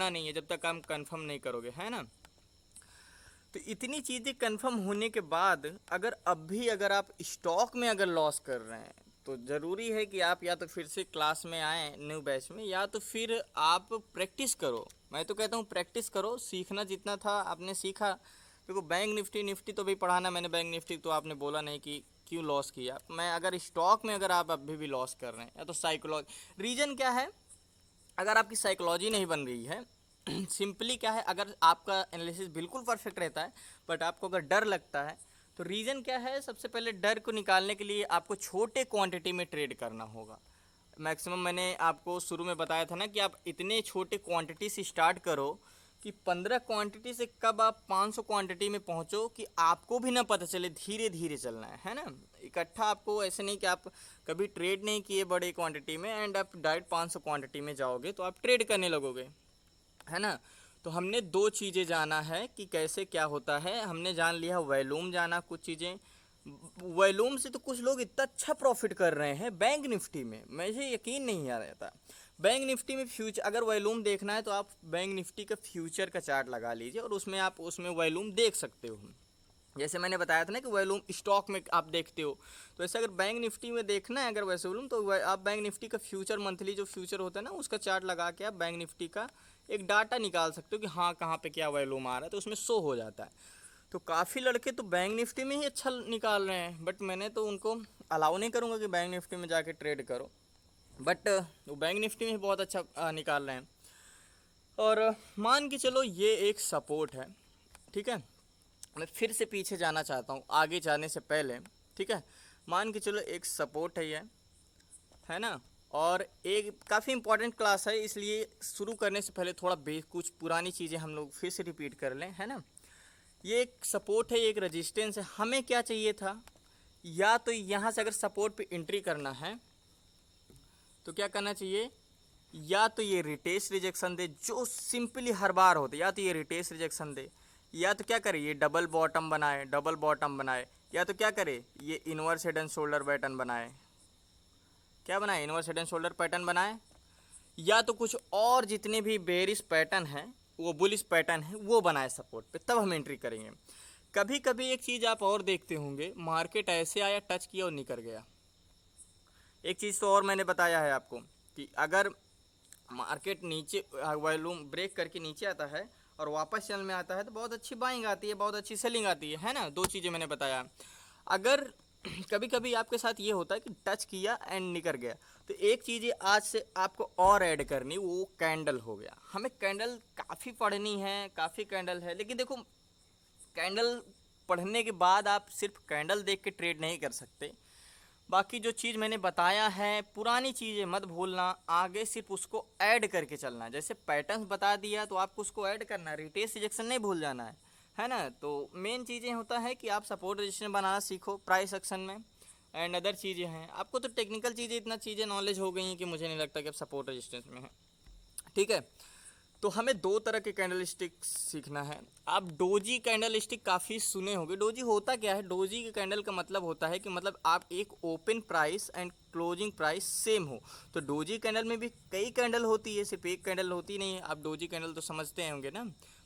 होना नहीं है जब तक आप कंफर्म नहीं करोगे, है ना। तो इतनी चीज़ें कंफर्म होने के बाद अगर अब भी अगर आप स्टॉक में अगर लॉस कर रहे हैं तो ज़रूरी है कि आप या तो फिर से क्लास में आएँ न्यू बैच में, या तो फिर आप प्रैक्टिस करो। मैं तो कहता हूँ प्रैक्टिस करो, सीखना जितना था आपने सीखा। देखो बैंक निफ्टी तो भी पढ़ाना मैंने, बैंक निफ्टी तो आपने बोला नहीं कि क्यों लॉस किया। मैं अगर स्टॉक में अगर आप अभी भी लॉस कर रहे हैं, या तो साइकोलॉजी रीज़न क्या है, अगर आपकी साइकोलॉजी नहीं बन रही है सिंपली क्या है, अगर आपका एनालिसिस बिल्कुल परफेक्ट रहता है बट आपको अगर डर लगता है तो रीज़न क्या है, सबसे पहले डर को निकालने के लिए आपको छोटे क्वांटिटी में ट्रेड करना होगा। मैक्सिमम मैंने आपको शुरू में बताया था ना कि आप इतने छोटे क्वांटिटी से स्टार्ट करो कि 15 क्वांटिटी से कब आप 500 क्वांटिटी में पहुंचो कि आपको भी ना पता चले, धीरे धीरे चलना है ना। इकट्ठा आपको ऐसे नहीं कि आप कभी ट्रेड नहीं किए बड़े क्वांटिटी में एंड आप डायरेक्ट 500 क्वांटिटी में जाओगे तो आप ट्रेड करने लगोगे, है ना। तो हमने दो चीज़ें जाना है कि कैसे क्या होता है, हमने जान लिया वॉल्यूम जाना, कुछ चीज़ें वॉल्यूम से तो कुछ लोग इतना अच्छा प्रॉफिट कर रहे हैं बैंक निफ्टी में, मुझे यकीन नहीं आ रहा था। बैंक निफ्टी में फ्यूचर अगर वॉल्यूम देखना है तो आप बैंक निफ्टी का फ्यूचर का चार्ट लगा लीजिए और उसमें आप उसमें वॉल्यूम देख सकते हो। जैसे मैंने बताया था ना कि वॉल्यूम स्टॉक में आप देखते हो, तो ऐसे अगर बैंक निफ्टी में देखना है अगर वैसे वॉल्यूम तो आप बैंक निफ्टी का फ्यूचर मंथली जो फ्यूचर होता है ना उसका चार्ट लगा के आप बैंक निफ्टी का एक डाटा निकाल सकते हो कि हाँ कहाँ पे क्या वॉल्यूम आ रहा है, तो उसमें शो हो जाता है। तो काफ़ी लड़के तो बैंक निफ्टी में ही अच्छा निकाल रहे हैं, बट मैंने तो उनको अलाउ नहीं करूँगा कि बैंक निफ्टी में जाके ट्रेड करो, बट वो बैंक निफ्टी में ही बहुत अच्छा निकाल रहे हैं। और मान के चलो ये एक सपोर्ट है, ठीक है। मैं फिर से पीछे जाना चाहता हूँ आगे जाने से पहले, ठीक है। मान के चलो एक सपोर्ट है ये, है ना। और एक काफ़ी इंपॉर्टेंट क्लास है, इसलिए शुरू करने से पहले थोड़ा कुछ पुरानी चीज़ें हम लोग फिर से रिपीट कर लें, है ना। ये एक सपोर्ट है, एक रेजिस्टेंस है, हमें क्या चाहिए था, या तो यहाँ से अगर सपोर्ट पे एंट्री करना है तो क्या करना चाहिए, या तो ये रिटेस्ट रिजेक्शन दे जो सिंपली हर बार होते, या तो ये रिटेस्ट रिजेक्शन दे, या तो क्या करे ये डबल बॉटम बनाए, डबल बॉटम बनाए, या तो क्या करे ये inverse head and shoulder pattern बनाए, क्या बनाए inverse head and shoulder pattern बनाए, या तो कुछ और जितने भी बेरिश पैटर्न हैं वो बुलिश पैटर्न है वो बनाए सपोर्ट पे, तब हम एंट्री करेंगे। कभी कभी एक चीज़ आप और देखते होंगे, मार्केट ऐसे आया टच किया और निकल गया। एक चीज़ तो और मैंने बताया है आपको कि अगर मार्केट नीचे वॉल्यूम ब्रेक करके नीचे आता है और वापस चल में आता है तो बहुत अच्छी बाइंग आती है, बहुत अच्छी सेलिंग आती है ना। दो चीज़ें मैंने बताया। अगर कभी कभी आपके साथ ये होता है कि टच किया एंड निकल गया, तो एक चीज़ आज से आपको और ऐड करनी, वो कैंडल हो गया। हमें कैंडल काफ़ी पढ़नी है, काफ़ी कैंडल है, लेकिन देखो कैंडल पढ़ने के बाद आप सिर्फ कैंडल देख के ट्रेड नहीं कर सकते। बाकी जो चीज़ मैंने बताया है पुरानी चीज़ें मत भूलना, आगे सिर्फ उसको ऐड करके चलना। जैसे पैटर्न्स बता दिया तो आपको उसको ऐड करना है, रिटेस्ट रिजेक्शन नहीं भूल जाना है ना। तो मेन चीज़ें होता है कि आप सपोर्ट रजिस्टेंस बनाना सीखो प्राइस एक्शन में, एंड अदर चीज़ें हैं। आपको तो टेक्निकल चीज़ें इतना चीज़ें नॉलेज हो गई हैं कि मुझे नहीं लगता कि आप सपोर्ट रजिस्टेंस में हैं, ठीक है। तो हमें दो तरह के कैंडल स्टिक सीखना है। आप डोजी कैंडल स्टिक काफ़ी सुने होंगे। डोजी होता क्या है, डोजी के कैंडल का मतलब होता है कि मतलब आप एक open price and closing price same हो। तो डोजी कैंडल में भी कई कैंडल होती है, सिर्फ एक कैंडल होती नहीं है। आप डोजी कैंडल तो समझते होंगे ना।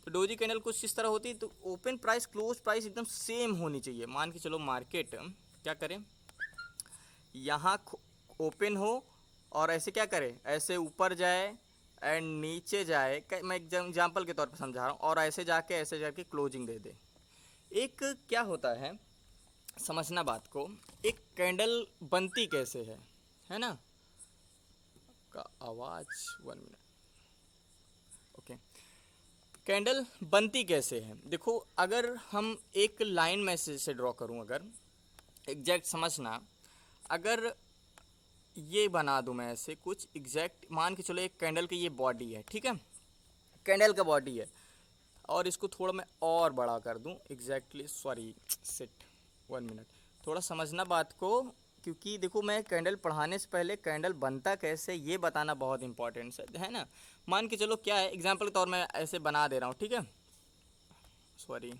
तो डोजी कैंडल कुछ इस तरह होती है, तो ओपन प्राइस क्लोज प्राइस एकदम सेम होनी चाहिए। मान के चलो मार्केट क्या करें, यहाँ ओपन हो और ऐसे क्या करे, ऐसे ऊपर जाए एंड नीचे जाए, मैं एग्जाम्पल के तौर पर समझा रहा हूँ, और ऐसे जाके क्लोजिंग दे दे। एक क्या होता है, समझना बात को, एक कैंडल बनती कैसे है ना। का आवाज़ 1 मिनट, ओके। कैंडल बनती कैसे है, देखो अगर हम एक लाइन में से ड्रॉ करूँ, अगर एग्जैक्ट समझना, अगर ये बना दूं मैं ऐसे कुछ एग्जैक्ट, मान के चलो एक कैंडल की ये बॉडी है, ठीक है, कैंडल का बॉडी है, और इसको थोड़ा मैं और बड़ा कर दूं एग्जैक्टली, सॉरी सिट 1 मिनट, थोड़ा समझना बात को, क्योंकि देखो मैं कैंडल पढ़ाने से पहले कैंडल बनता कैसे ये बताना बहुत इंपॉर्टेंट है ना। मान के चलो क्या है, एग्जाम्पल के तौर में ऐसे बना दे रहा हूँ, ठीक है, सॉरी,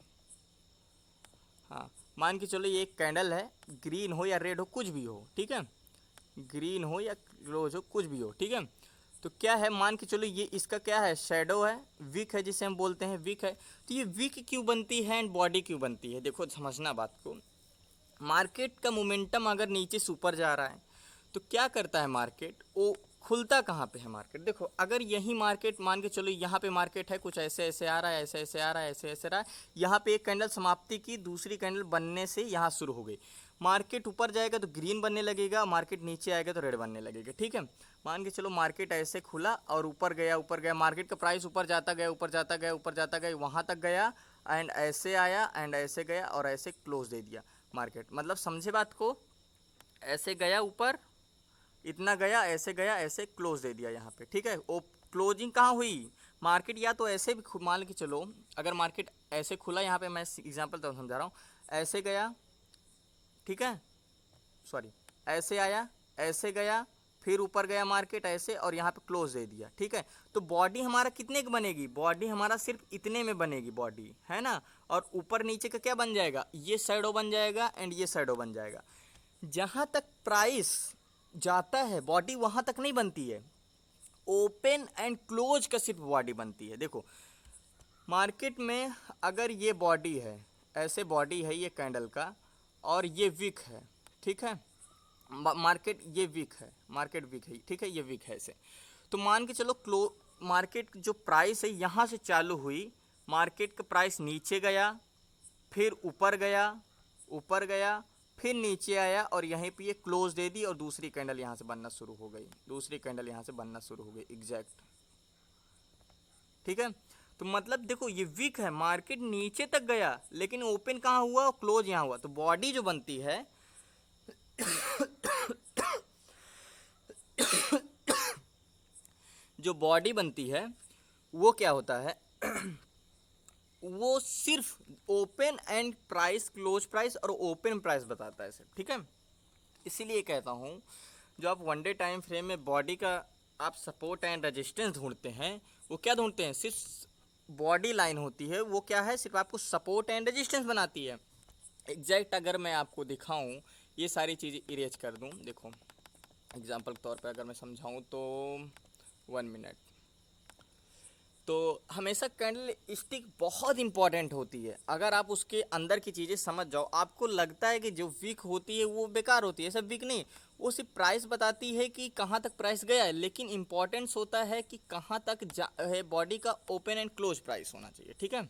हाँ। मान के चलो ये एक कैंडल है, ग्रीन हो या रेड हो कुछ भी हो, ठीक है, ग्रीन हो या रोज हो कुछ भी हो, ठीक है। तो क्या है, मान के चलो ये इसका क्या है, शेडो है, वीक है, जिसे हम बोलते हैं वीक है। तो ये वीक क्यों बनती है एंड बॉडी क्यों बनती है, देखो समझना बात को। मार्केट का मोमेंटम अगर नीचे से ऊपर जा रहा है तो क्या करता है मार्केट, वो खुलता कहाँ पे है मार्केट, देखो अगर यही मार्केट मान के चलो यहाँ पे मार्केट है, कुछ ऐसे ऐसे आ रहा है, ऐसे ऐसे आ रहा है, ऐसे ऐसे रहा है, यहाँ पे एक कैंडल समाप्ति की, दूसरी कैंडल बनने से यहाँ शुरू हो गई, मार्केट ऊपर जाएगा तो ग्रीन बनने लगेगा, मार्केट नीचे आएगा तो रेड बनने लगेगा, ठीक है। मान के चलो मार्केट ऐसे खुला और ऊपर गया, मार्केट का प्राइस ऊपर जाता गया, ऊपर जाता गया, ऊपर जाता गया, वहाँ तक गया एंड ऐसे आया एंड ऐसे गया और ऐसे क्लोज दे दिया मार्केट, मतलब समझे बात को, ऐसे गया ऊपर, इतना गया, ऐसे गया, ऐसे क्लोज दे दिया यहाँ पे, ठीक है। वो क्लोजिंग कहाँ हुई, मार्केट या तो ऐसे भी मान के चलो, अगर मार्केट ऐसे खुला, यहाँ पे मैं एग्जांपल तो समझा रहा हूँ, ऐसे गया, ठीक है, सॉरी, ऐसे आया, ऐसे गया, फिर ऊपर गया मार्केट ऐसे और यहाँ पे क्लोज दे दिया, ठीक है। तो बॉडी हमारा कितने की बनेगी, बॉडी हमारा सिर्फ इतने में बनेगी बॉडी, है ना। और ऊपर नीचे का क्या बन जाएगा, ये शैडो बन जाएगा एंड ये शैडो बन जाएगा। जहाँ तक प्राइस जाता है बॉडी वहाँ तक नहीं बनती है, ओपन एंड क्लोज का सिर्फ बॉडी बनती है। देखो मार्केट में अगर ये बॉडी है, ऐसे बॉडी है ये कैंडल का, और ये विक है, ठीक है, मार्केट ये वीक है, मार्केट वीक है, ठीक है, ये वीक है ऐसे। तो मान के चलो मार्केट जो प्राइस है यहाँ से चालू हुई, मार्केट का प्राइस नीचे गया, फिर ऊपर गया, ऊपर गया, फिर नीचे आया और यहीं पे ये क्लोज दे दी और दूसरी कैंडल यहाँ से बनना शुरू हो गई, दूसरी कैंडल यहाँ से बनना शुरू हो गई एग्जैक्ट, ठीक है। तो मतलब देखो ये वीक है, मार्केट नीचे तक गया लेकिन ओपन कहाँ हुआ, क्लोज यहाँ हुआ। तो बॉडी जो बनती है जो बॉडी बनती है वो क्या होता है वो सिर्फ open and price, close price और ओपन प्राइस बताता है सर, ठीक है। इसीलिए कहता हूँ जो आप वन डे टाइम फ्रेम में बॉडी का आप सपोर्ट एंड रेजिस्टेंस ढूंढते हैं, वो क्या ढूंढते हैं, सिर्फ बॉडी लाइन होती है, वो क्या है, सिर्फ आपको सपोर्ट एंड रेजिस्टेंस बनाती है। एग्जैक्ट अगर मैं आपको दिखाऊं, ये सारी चीज़ें इरेज कर दूं, देखो एग्जांपल के तौर पे अगर मैं समझाऊं तो 1 मिनट, तो हमेशा कैंडल स्टिक बहुत इंपॉर्टेंट होती है। अगर आप उसके अंदर की चीज़ें समझ जाओ, आपको लगता है कि जो वीक होती है वो बेकार होती है, सब वीक नहीं, वो सिर्फ प्राइस बताती है कि कहाँ तक प्राइस गया है, लेकिन इंपॉर्टेंस होता है कि कहाँ तक है बॉडी का ओपन एंड क्लोज प्राइस होना चाहिए, ठीक है।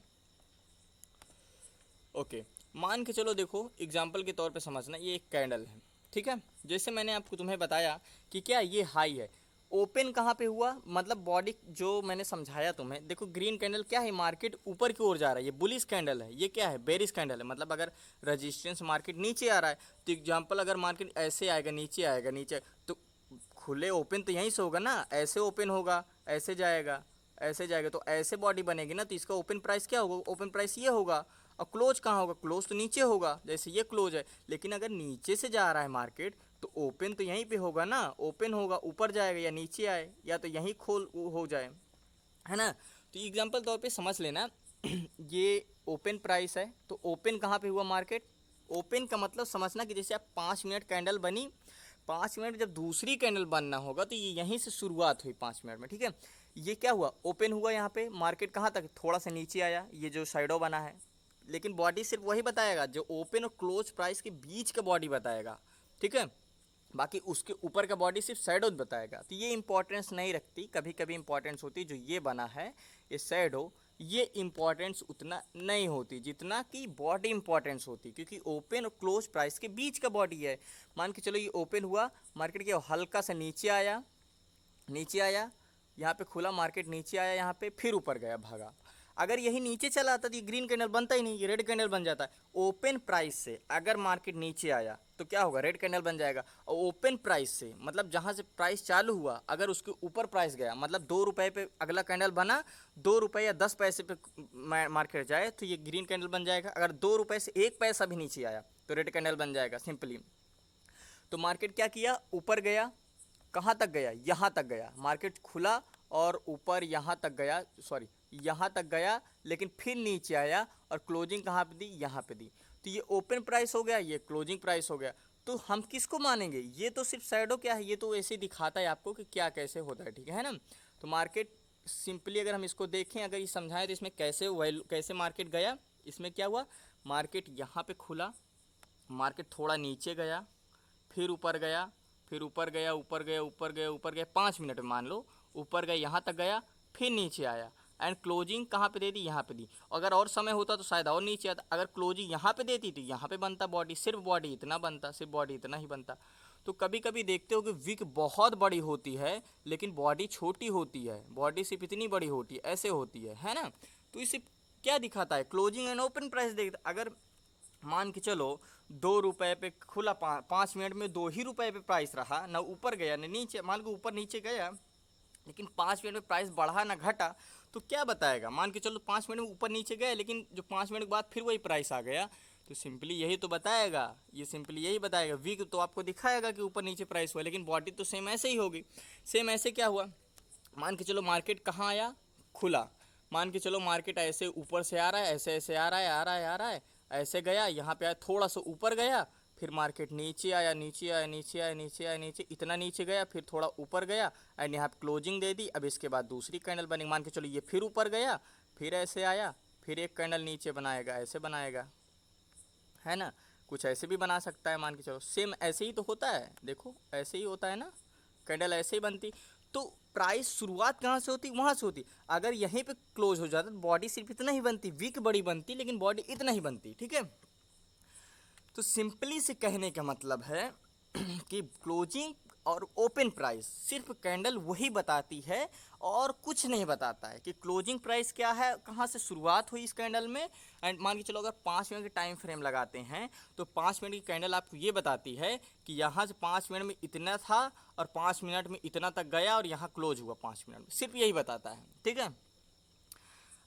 ओके, मान के चलो देखो एग्जांपल के तौर पे समझना, ये एक कैंडल है, ठीक है। जैसे मैंने आपको तुम्हें बताया कि क्या ये हाई है, ओपन कहाँ पे हुआ, मतलब बॉडी जो मैंने समझाया तुम्हें, देखो ग्रीन कैंडल क्या है, मार्केट ऊपर की ओर जा रहा है, ये बुलिश कैंडल है, ये क्या है, बेरिश कैंडल है, मतलब अगर रेजिस्टेंस मार्केट नीचे आ रहा है तो एग्जाम्पल अगर मार्केट ऐसे आएगा, नीचे आएगा, नीचे तो खुले ओपन तो यहीं से होगा ना, ऐसे ओपन होगा, ऐसे जाएगा, ऐसे जाएगा, तो ऐसे बॉडी बनेगी ना, तो इसका ओपन प्राइस क्या होगा, ओपन प्राइस ये होगा। और क्लोज कहाँ होगा, क्लोज तो नीचे होगा, जैसे ये क्लोज है, लेकिन अगर नीचे से जा रहा है मार्केट तो ओपन तो यहीं पे होगा ना, ओपन होगा, ऊपर जाएगा या नीचे आए, या तो यहीं खोल हो जाए, है ना। तो एग्जांपल तौर पे समझ लेना ये ओपन प्राइस है, तो ओपन कहाँ पे हुआ मार्केट, ओपन का मतलब समझना कि जैसे आप 5 मिनट कैंडल बनी, 5 मिनट जब दूसरी कैंडल बनना होगा तो ये यहीं से शुरुआत हुई 5 मिनट में, ठीक है। ये क्या हुआ, ओपन हुआ, यहाँ पे मार्केट कहाँ तक, थोड़ा सा नीचे आया, ये जो साइडो बना है, लेकिन बॉडी सिर्फ वही बताएगा जो ओपन और क्लोज प्राइस के बीच का बॉडी बताएगा, ठीक है। बाकी उसके ऊपर का बॉडी सिर्फ शैडो बताएगा, तो ये इंपॉर्टेंस नहीं रखती, कभी कभी इंपॉर्टेंस होती, जो ये बना है ये शैडो, ये इंपॉर्टेंस उतना नहीं होती जितना कि बॉडी इंपॉर्टेंस होती, क्योंकि ओपन और क्लोज प्राइस के बीच का बॉडी है। मान के चलो ये ओपन हुआ, मार्केट के हल्का सा नीचे आया, नीचे आया, यहाँ पे खुला, मार्केट नीचे आया, यहाँ पे फिर ऊपर गया, भागा। अगर यही नीचे चला आता तो ये ग्रीन कैंडल बनता ही नहीं, ये रेड कैंडल बन जाता है। ओपन प्राइस से अगर मार्केट नीचे आया तो क्या होगा, रेड कैंडल बन जाएगा। और ओपन प्राइस से मतलब जहाँ से प्राइस चालू हुआ, अगर उसके ऊपर प्राइस गया, मतलब 2 रुपये पे अगला कैंडल बना, 2 रुपये या 10 पैसे पे मार्केट जाए तो ये ग्रीन कैंडल बन जाएगा। अगर 2 रुपये से 1 पैसा भी नीचे आया तो रेड कैंडल बन जाएगा, सिंपली। तो मार्केट क्या किया, ऊपर गया, कहाँ तक गया, यहाँ तक गया, मार्केट खुला और ऊपर यहाँ तक गया, सॉरी यहाँ तक गया, लेकिन फिर नीचे आया और क्लोजिंग कहाँ पे दी, यहाँ पे दी। तो ये ओपन प्राइस हो गया, ये क्लोजिंग प्राइस हो गया। तो हम किसको मानेंगे? ये तो सिर्फ शैडो क्या है, ये तो ऐसे दिखाता है आपको कि क्या कैसे होता है, ठीक है ना। तो मार्केट सिंपली अगर हम इसको देखें, अगर ये समझाएं तो इसमें कैसे वैल्यू, कैसे मार्केट गया, इसमें क्या हुआ, मार्केट यहाँ पे खुला, मार्केट थोड़ा नीचे गया, फिर ऊपर गया, फिर ऊपर गया, ऊपर गया, ऊपर गया, ऊपर गया, 5 मिनट में मान लो ऊपर गया, यहाँ तक गया, फिर नीचे आया, एंड क्लोजिंग कहाँ पे दे दी, यहाँ पे दी। अगर और समय होता तो शायद और नीचे आता, अगर क्लोजिंग यहाँ पे देती तो यहाँ पे बनता बॉडी, सिर्फ बॉडी इतना बनता, सिर्फ बॉडी इतना ही बनता। तो कभी कभी देखते हो कि विक बहुत बड़ी होती है लेकिन बॉडी छोटी होती है, बॉडी सिर्फ इतनी बड़ी होती है, ऐसे होती है ना। तो इसे क्या दिखाता है, क्लोजिंग एंड ओपन प्राइस देखता। अगर मान के चलो 2 रुपये पे खुला, 5 मिनट में 2 ही रुपये पे प्राइस रहा, ना ऊपर गया ना नीचे, मान लो ऊपर नीचे गया लेकिन 5 मिनट में प्राइस बढ़ा ना घटा, तो क्या बताएगा, मान के चलो 5 मिनट में ऊपर नीचे गया लेकिन जो 5 मिनट के बाद फिर वही प्राइस आ गया, तो सिंपली यही तो बताएगा, ये सिंपली यही बताएगा। वीक तो आपको दिखाएगा कि ऊपर नीचे प्राइस हुआ, लेकिन बॉडी तो सेम ऐसे ही होगी। सेम ऐसे क्या हुआ, मान के चलो मार्केट कहाँ आया, खुला, मान के चलो मार्केट ऐसे ऊपर से आ रहा है, ऐसे ऐसे आ रहा है, आ रहा है, आ रहा है, ऐसे गया, यहाँ पे आया, थोड़ा सा ऊपर गया, फिर मार्केट नीचे आया, नीचे आया, नीचे आया, नीचे आया, नीचे, इतना नीचे गया, फिर थोड़ा ऊपर गया, एंड यहाँ पे क्लोजिंग दे दी। अब इसके बाद दूसरी कैंडल बनेगी, मान के चलो ये फिर ऊपर गया, फिर ऐसे आया, फिर एक कैंडल नीचे बनाएगा, ऐसे बनाएगा, है ना। कुछ ऐसे भी बना सकता है, मान के चलो सेम ऐसे ही तो होता है, देखो ऐसे ही होता है ना, कैंडल ऐसे ही बनती। तो प्राइस शुरुआत कहाँ से होती, वहाँ से होती। अगर यहीं पे क्लोज हो जाता तो बॉडी सिर्फ इतना ही बनती, वीक बड़ी बनती लेकिन बॉडी इतना ही बनती, ठीक है। तो सिंपली से कहने का मतलब है कि क्लोजिंग और ओपन प्राइस सिर्फ कैंडल वही बताती है और कुछ नहीं बताता है कि क्लोजिंग प्राइस क्या है, कहाँ से शुरुआत हुई इस कैंडल में। एंड मान के चलो अगर 5 मिनट की टाइम फ्रेम लगाते हैं तो 5 मिनट की कैंडल आपको ये बताती है कि यहाँ से 5 मिनट में इतना था और 5 मिनट में इतना तक गया और यहाँ क्लोज हुआ 5 मिनट में, सिर्फ यही बताता है, ठीक है।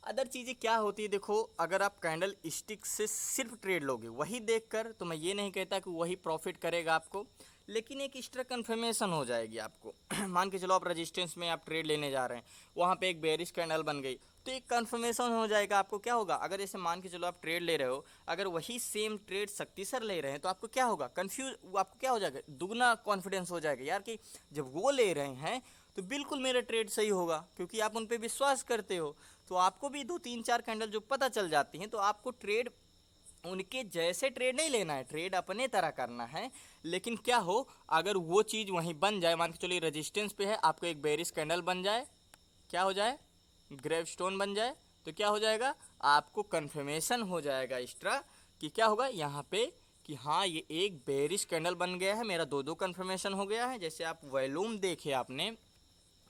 अदर चीज़ें क्या होती है, देखो अगर आप कैंडल स्टिक से सिर्फ ट्रेड लोगे वही देखकर, तो मैं ये नहीं कहता कि वही प्रॉफिट करेगा आपको, लेकिन एक एक्स्ट्रा कन्फर्मेशन हो जाएगी आपको। मान के चलो आप रेजिस्टेंस में आप ट्रेड लेने जा रहे हैं, वहाँ पे एक बेरिश कैंडल बन गई, तो एक कन्फर्मेशन हो जाएगा आपको। क्या होगा, अगर जैसे मान के चलो आप ट्रेड ले रहे हो, अगर वही सेम ट्रेड शक्ति सर ले रहे हैं तो आपको क्या होगा, कन्फ्यूज, आपको क्या हो जाएगा, दुगना कॉन्फिडेंस हो जाएगा यार कि जब वो ले रहे हैं तो बिल्कुल मेरा ट्रेड सही होगा, क्योंकि आप उन पर विश्वास करते हो। तो आपको भी 2 3 4 कैंडल जो पता चल जाती हैं, तो आपको ट्रेड उनके जैसे ट्रेड नहीं लेना है, ट्रेड अपने तरह करना है। लेकिन क्या हो, अगर वो चीज़ वहीं बन जाए, मान के चलिए रेजिस्टेंस पे है, आपको एक बेरिश कैंडल बन जाए, क्या हो जाए, ग्रेवस्टोन बन जाए, तो क्या हो जाएगा, आपको कन्फर्मेशन हो जाएगा एक्स्ट्रा कि क्या होगा यहाँ पे कि हाँ ये एक बेरिश कैंडल बन गया है, मेरा 2 2 कन्फर्मेशन हो गया है। जैसे आप वॉल्यूम देखे आपने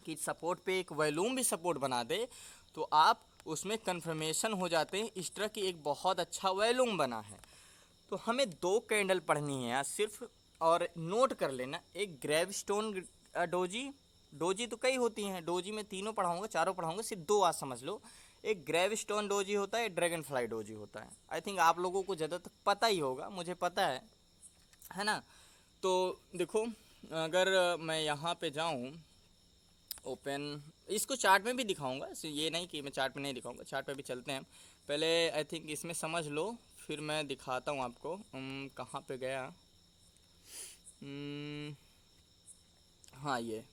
कि सपोर्ट पे एक वॉल्यूम भी सपोर्ट बना दे तो आप उसमें कन्फर्मेशन हो जाते हैं इस तरह की एक बहुत अच्छा वॉल्यूम बना है। तो हमें 2 कैंडल पढ़नी है आज सिर्फ, और नोट कर लेना, एक ग्रेवस्टोन डोजी, डोजी तो कई होती हैं, डोजी में 3 पढ़ाऊँगा 4 पढ़ाऊँगा, सिर्फ 2 आज समझ लो। एक ग्रेवस्टोन डोजी होता है, ड्रैगन फ्लाई डोजी होता है। आई थिंक आप लोगों को ज़्यादातर पता ही होगा, मुझे पता है ना। तो देखो अगर मैं यहाँ पे जाऊँ ओपन, इसको चार्ट में भी दिखाऊंगा, ये नहीं कि मैं चार्ट में नहीं दिखाऊंगा, चार्ट पे भी चलते हैं। पहले आई थिंक इसमें समझ लो, फिर मैं दिखाता हूँ आपको। कहाँ पे गया, हाँ ये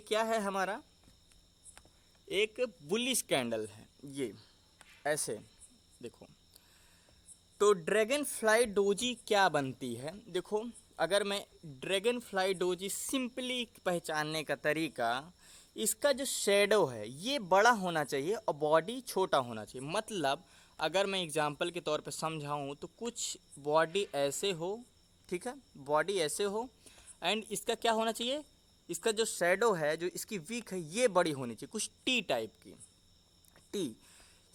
क्या है हमारा, एक बुलिश कैंडल है ये, ऐसे देखो। तो ड्रैगन फ्लाई डोजी क्या बनती है, देखो अगर मैं ड्रैगन फ्लाई डोजी सिंपली पहचानने का तरीका, इसका जो शेडो है ये बड़ा होना चाहिए और बॉडी छोटा होना चाहिए। मतलब अगर मैं एग्जांपल के तौर पे समझाऊँ तो कुछ बॉडी ऐसे हो, ठीक है, बॉडी ऐसे हो, एंड इसका क्या होना चाहिए, इसका जो शेडो है, जो इसकी वीक है, ये बड़ी होनी चाहिए, कुछ टी टाइप की, टी।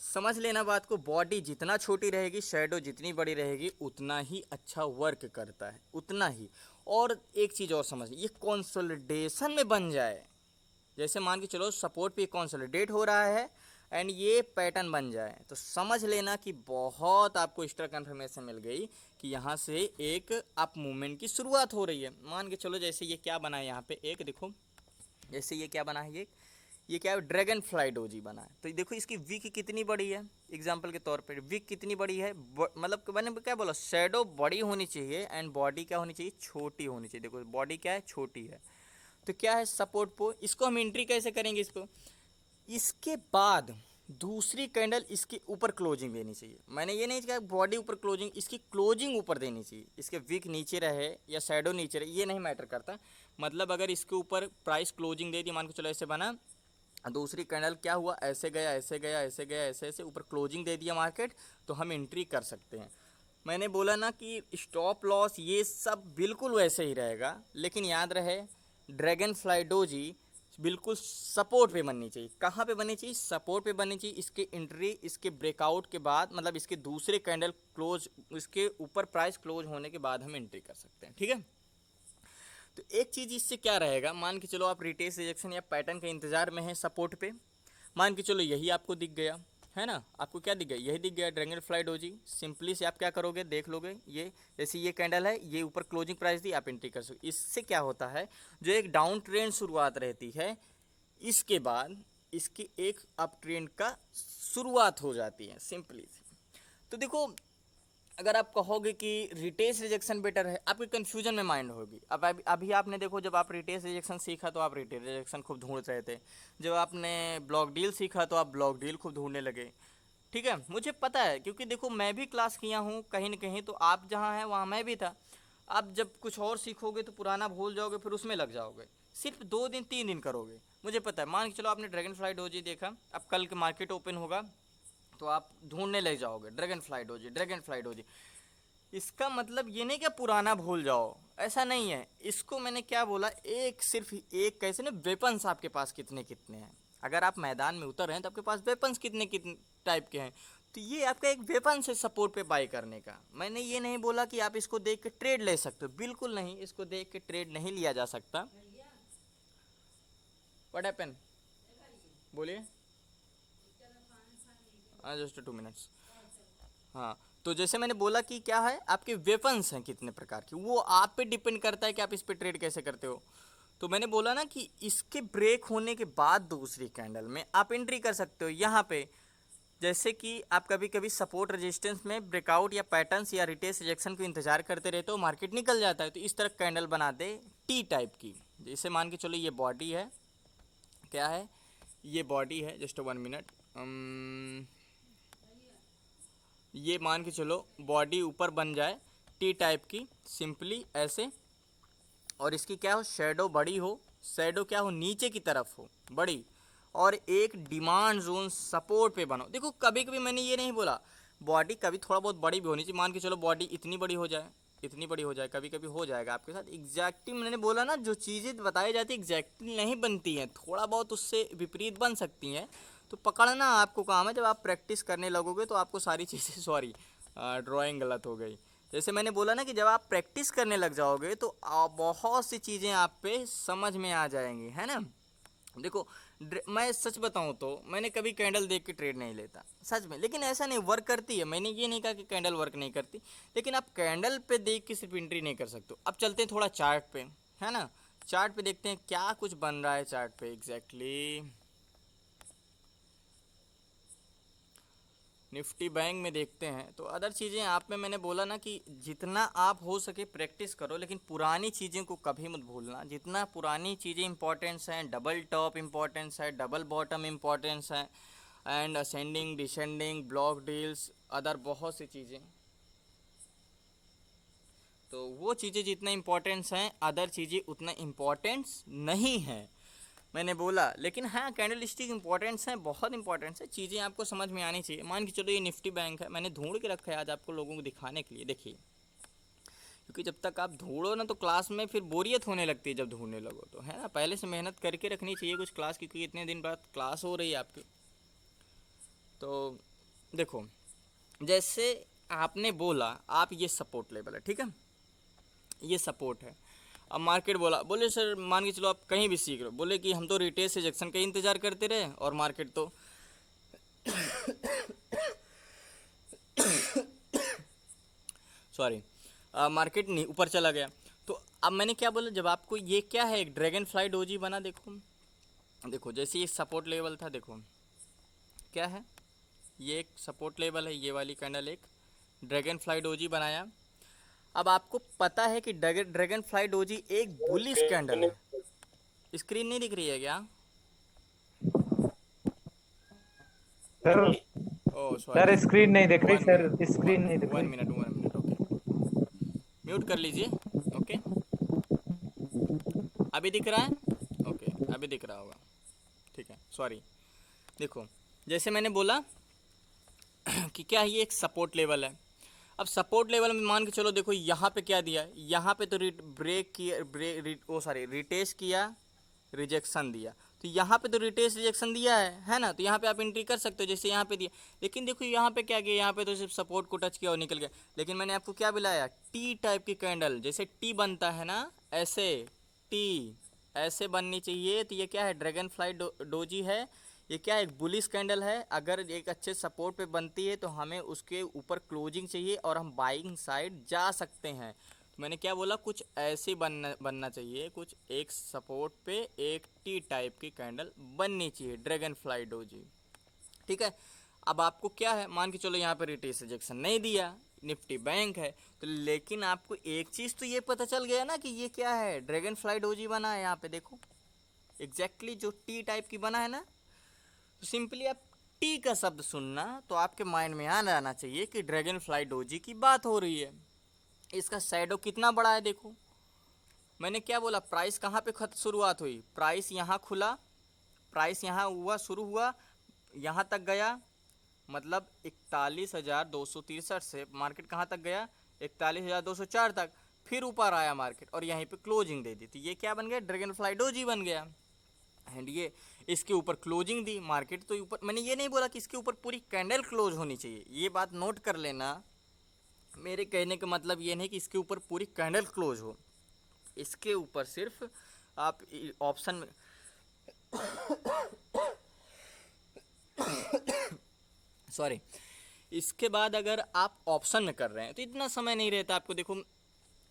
समझ लेना बात को, बॉडी जितना छोटी रहेगी, शैडो जितनी बड़ी रहेगी, उतना ही अच्छा वर्क करता है, उतना ही। और एक चीज़ और समझ, ये कंसोलिडेशन में बन जाए, जैसे मान के चलो सपोर्ट पे कंसोलिडेट हो रहा है एंड ये पैटर्न बन जाए, तो समझ लेना कि बहुत आपको एक्स्ट्रा कन्फर्मेशन मिल गई कि यहाँ से एक अप मूवमेंट की शुरुआत हो रही है। मान के चलो जैसे ये क्या बना है यहाँ पे, एक देखो, जैसे ये क्या बना है, ये क्या है, ड्रैगन फ्लाई डोजी बना है। तो देखो इसकी विक कितनी बड़ी है, एग्जाम्पल के तौर पर विक कितनी बड़ी है, मतलब मैंने क्या बोला, शैडो बड़ी होनी चाहिए एंड बॉडी क्या होनी चाहिए, छोटी होनी चाहिए। देखो बॉडी क्या है, छोटी है। तो क्या है सपोर्ट पो, इसको हम एंट्री कैसे करेंगे इसको, इसके बाद दूसरी कैंडल इसके ऊपर क्लोजिंग देनी चाहिए। मैंने ये नहीं कहा बॉडी ऊपर क्लोजिंग, इसकी क्लोजिंग ऊपर देनी चाहिए। इसके विक नीचे रहे या शैडो नीचे रहे ये नहीं मैटर करता, मतलब अगर इसके ऊपर प्राइस क्लोजिंग दे दी, मान के चलो ऐसे बना, दूसरी कैंडल क्या हुआ, ऐसे गया ऐसे गया ऐसे गया ऐसे ऐसे ऊपर क्लोजिंग दे दिया मार्केट, तो हम एंट्री कर सकते हैं। मैंने बोला ना कि स्टॉप लॉस ये सब बिल्कुल वैसे ही रहेगा, लेकिन याद रहे ड्रैगन फ्लाई डोजी बिल्कुल सपोर्ट पे बननी चाहिए। कहाँ पे बननी चाहिए, सपोर्ट पे बननी चाहिए। इसके एंट्री इसके ब्रेकआउट के बाद, मतलब इसके दूसरे कैंडल क्लोज, इसके ऊपर प्राइस क्लोज होने के बाद हम एंट्री कर सकते हैं, ठीक है। तो एक चीज़ इससे क्या रहेगा, मान के चलो आप रिटेस रिजेक्शन या पैटर्न के इंतजार में हैं सपोर्ट पे, मान के चलो यही आपको दिख गया है ना, आपको क्या दिख गया, यही दिख गया ड्रैगन फ्लाई डोजी। सिंपली से आप क्या करोगे, देख लोगे, ये जैसे ये कैंडल है, ये ऊपर क्लोजिंग प्राइस दी, आप एंट्री कर सकते। इससे क्या होता है, जो एक डाउन ट्रेंड शुरुआत रहती है, इसके बाद इसकी एक अप ट्रेंड का शुरुआत हो जाती है सिंपली। तो देखो अगर आप कहोगे कि रिटेस रिजेक्शन बेटर है, आपके कन्फ्यूजन में माइंड होगी। अब अभी आपने देखो, जब आप रिटेस रिजेक्शन सीखा तो आप रिटेस रिजेक्शन खूब ढूंढ रहे थे, जब आपने ब्लॉक डील सीखा तो आप ब्लॉक डील खूब ढूंढने लगे, ठीक है। मुझे पता है, क्योंकि देखो मैं भी क्लास किया हूँ कहीं ना कहीं, तो आप जहाँ हैं वहाँ मैं भी था। आप जब कुछ और सीखोगे तो पुराना भूल जाओगे, फिर उसमें लग जाओगे, सिर्फ 2 दिन 3 दिन करोगे, मुझे पता है। मान के चलो आपने ड्रैगन फ्लाई डोजी देखा, अब कल के मार्केट ओपन होगा तो आप ढूंढने लग जाओगे dragon fly doji, dragon fly doji. इसका मतलब ये नहीं कि पुराना भूल जाओ, ऐसा नहीं है। इसको मैंने क्या बोला, एक सिर्फ एक कैसे ना, वेपन्स आपके पास कितने कितने हैं। अगर आप मैदान में उतर रहे हैं तो आपके पास वेपन्स कितने कितने टाइप के हैं, तो ये आपका एक वेपन है सपोर्ट पे बाई करने का। मैंने ये नहीं बोला कि आप इसको देख के ट्रेड ले सकते हो, बिल्कुल नहीं, इसको देख के ट्रेड नहीं लिया जा सकता। व्हाट हैपन, बोलिए। हाँ जस्ट 2 मिनट्स। हाँ, तो जैसे मैंने बोला कि क्या है, आपके वेपन्स हैं कितने प्रकार के, वो आप पे डिपेंड करता है कि आप इस पे ट्रेड कैसे करते हो। तो मैंने बोला ना कि इसके ब्रेक होने के बाद दूसरी कैंडल में आप एंट्री कर सकते हो यहाँ पे। जैसे कि आप कभी कभी सपोर्ट रेजिस्टेंस में ब्रेकआउट या पैटर्न्स या रिटेस रिजेक्शन को इंतजार करते रहते हो, मार्केट निकल जाता है, तो इस तरह कैंडल बना दे टी टाइप की। जैसे मान के चलो ये बॉडी है, क्या है, ये बॉडी है, जस्ट 1 मिनट, ये मान के चलो बॉडी ऊपर बन जाए टी टाइप की, सिंपली ऐसे, और इसकी क्या हो, शेडो बड़ी हो, शेडो क्या हो, नीचे की तरफ हो बड़ी, और एक डिमांड जोन सपोर्ट पे बनो। देखो कभी कभी मैंने ये नहीं बोला बॉडी कभी थोड़ा बहुत बड़ी भी होनी चाहिए, मान के चलो बॉडी इतनी बड़ी हो जाए, इतनी बड़ी हो जाए, कभी कभी हो जाएगा आपके साथ एग्जैक्टली। मैंने बोला ना, जो चीज़ें बताई जाती है एग्जैक्टली नहीं बनती हैं, थोड़ा बहुत उससे विपरीत बन सकती हैं, तो पकड़ना आपको काम है। जब आप प्रैक्टिस करने लगोगे तो आपको सारी चीज़ें सॉरी ड्राइंग गलत हो गई। जैसे मैंने बोला ना कि जब आप प्रैक्टिस करने लग जाओगे तो बहुत सी चीज़ें आप पे समझ में आ जाएंगी, है ना। देखो मैं सच बताऊं तो मैंने कभी कैंडल देख के ट्रेड नहीं लेता सच में, लेकिन ऐसा नहीं, वर्क करती है। मैंने ये नहीं कहा कि कैंडल वर्क नहीं करती, लेकिन आप कैंडल पे देख के सिर्फ एंट्री नहीं कर सकते। अब चलते हैं थोड़ा चार्ट पे, है ना, चार्ट पे देखते हैं क्या कुछ बन रहा है चार्ट पे एग्जैक्टली। निफ्टी बैंक में देखते हैं तो अदर चीज़ें आप में मैंने बोला ना कि जितना आप हो सके प्रैक्टिस करो, लेकिन पुरानी चीज़ें को कभी मत भूलना। जितना पुरानी चीज़ें इंपॉर्टेंस हैं, डबल टॉप इंपॉर्टेंस है, डबल बॉटम इंपॉर्टेंस है, and ascending descending block deals, other बहुत सी चीज़ें, तो वो चीज़ें जितना इंपॉर्टेंस हैं अदर चीज़ें उतना इंपॉर्टेंस नहीं है, मैंने बोला। लेकिन हाँ कैंडल स्टिक इंपॉर्टेंस है, बहुत इंपॉर्टेंस है, चीज़ें आपको समझ में आनी चाहिए। मान के चलो ये निफ्टी बैंक है, मैंने ढूंढ के रखा है आज आपको लोगों को दिखाने के लिए, देखिए, क्योंकि जब तक आप ढूंढो ना तो क्लास में फिर बोरियत होने लगती है, जब ढूंढने लगो तो, है ना। पहले से मेहनत करके रखनी चाहिए कुछ क्लास, क्योंकि इतने दिन बाद क्लास हो रही है आपकी। तो देखो जैसे आपने बोला, आप ये सपोर्ट लेवल है, ठीक है, ये सपोर्ट है। अब मार्केट बोले सर मान के चलो आप कहीं भी सीख रहे हो, बोले कि हम तो रिटेल रिजेक्शन का इंतजार करते रहे और मार्केट तो सॉरी मार्केट नहीं ऊपर चला गया। तो अब मैंने क्या बोला, जब आपको ये क्या है, एक ड्रैगन फ्लाई डोजी बना, देखो देखो जैसे ये सपोर्ट लेवल था, देखो क्या है, ये एक सपोर्ट लेवल है, ये वाली कैंडल एक ड्रैगन फ्लाई डोजी बनाया। अब आपको पता है कि ड्रैगन फ्लाई डोजी एक बुलिश कैंडल है। स्क्रीन नहीं दिख रही है क्या? Sir. Oh sir sorry, screen नहीं दिख रही, वन सर मिनट, स्क्रीन नहीं दिख वन रही। Minute, one minute, okay, mute कर लीजिए। ओके, अभी दिख रहा है? ओके, अभी दिख रहा होगा, ठीक है, सॉरी। देखो जैसे मैंने बोला कि क्या ये एक सपोर्ट लेवल है। अब सपोर्ट लेवल में मान के चलो, देखो यहाँ पे क्या दिया है, यहाँ पे तो ब्रेक किया, रिटेस्ट किया, रिजेक्शन दिया। तो यहाँ पे तो रिटेस्ट रिजेक्शन दिया है ना, तो यहाँ पे आप एंट्री कर सकते हो जैसे यहाँ पे दिया। लेकिन देखो यहाँ पे क्या किया, यहाँ पे तो सिर्फ सपोर्ट को टच किया और निकल गया। लेकिन मैंने आपको क्या बुलाया, टी टाइप की कैंडल, जैसे टी बनता है ना, ऐसे टी ऐसे बननी चाहिए। तो ये क्या है, ड्रैगन फ्लाई डोजी है। ये क्या है, एक बुलिश कैंडल है। अगर एक अच्छे सपोर्ट पे बनती है तो हमें उसके ऊपर क्लोजिंग चाहिए और हम बाइंग साइड जा सकते हैं। तो मैंने क्या बोला, कुछ ऐसे बनना चाहिए, कुछ एक सपोर्ट पे एक टी टाइप की कैंडल बननी चाहिए ड्रैगन फ्लाई डोजी, ठीक है। अब आपको क्या है, मान के चलो यहाँ पे रिटेस्ट रिजेक्शन नहीं दिया, निफ्टी बैंक है, तो लेकिन आपको एक चीज़ तो ये पता चल गया ना कि ये क्या है, ड्रैगन फ्लाई डोजी बना है। यहाँ पे देखो एग्जैक्टली जो टी टाइप की बना है ना, तो सिंपली आप टी का शब्द सुनना तो आपके माइंड में आ जाना चाहिए कि ड्रैगन फ्लाई डोजी की बात हो रही है। इसका शैडो कितना बड़ा है, देखो मैंने क्या बोला, प्राइस कहाँ पे खत शुरुआत हुई, प्राइस यहाँ खुला, प्राइस यहाँ हुआ, शुरू हुआ, यहाँ तक गया, मतलब 41,263 से मार्केट कहाँ तक गया, 41,204 तक, फिर ऊपर आया मार्केट और यहीं पे क्लोजिंग दे दी। तो ये क्या बन गया, ड्रैगन फ्लाई डोजी बन गया। एंड ये इसके ऊपर क्लोजिंग दी मार्केट, तो ऊपर, मैंने ये नहीं बोला कि इसके ऊपर पूरी कैंडल क्लोज होनी चाहिए, ये बात नोट कर लेना। मेरे कहने का मतलब ये नहीं कि इसके ऊपर पूरी कैंडल क्लोज हो, इसके ऊपर सिर्फ आप ऑप्शन में सॉरी, इसके बाद अगर आप ऑप्शन में कर रहे हैं तो इतना समय नहीं रहता आपको। देखो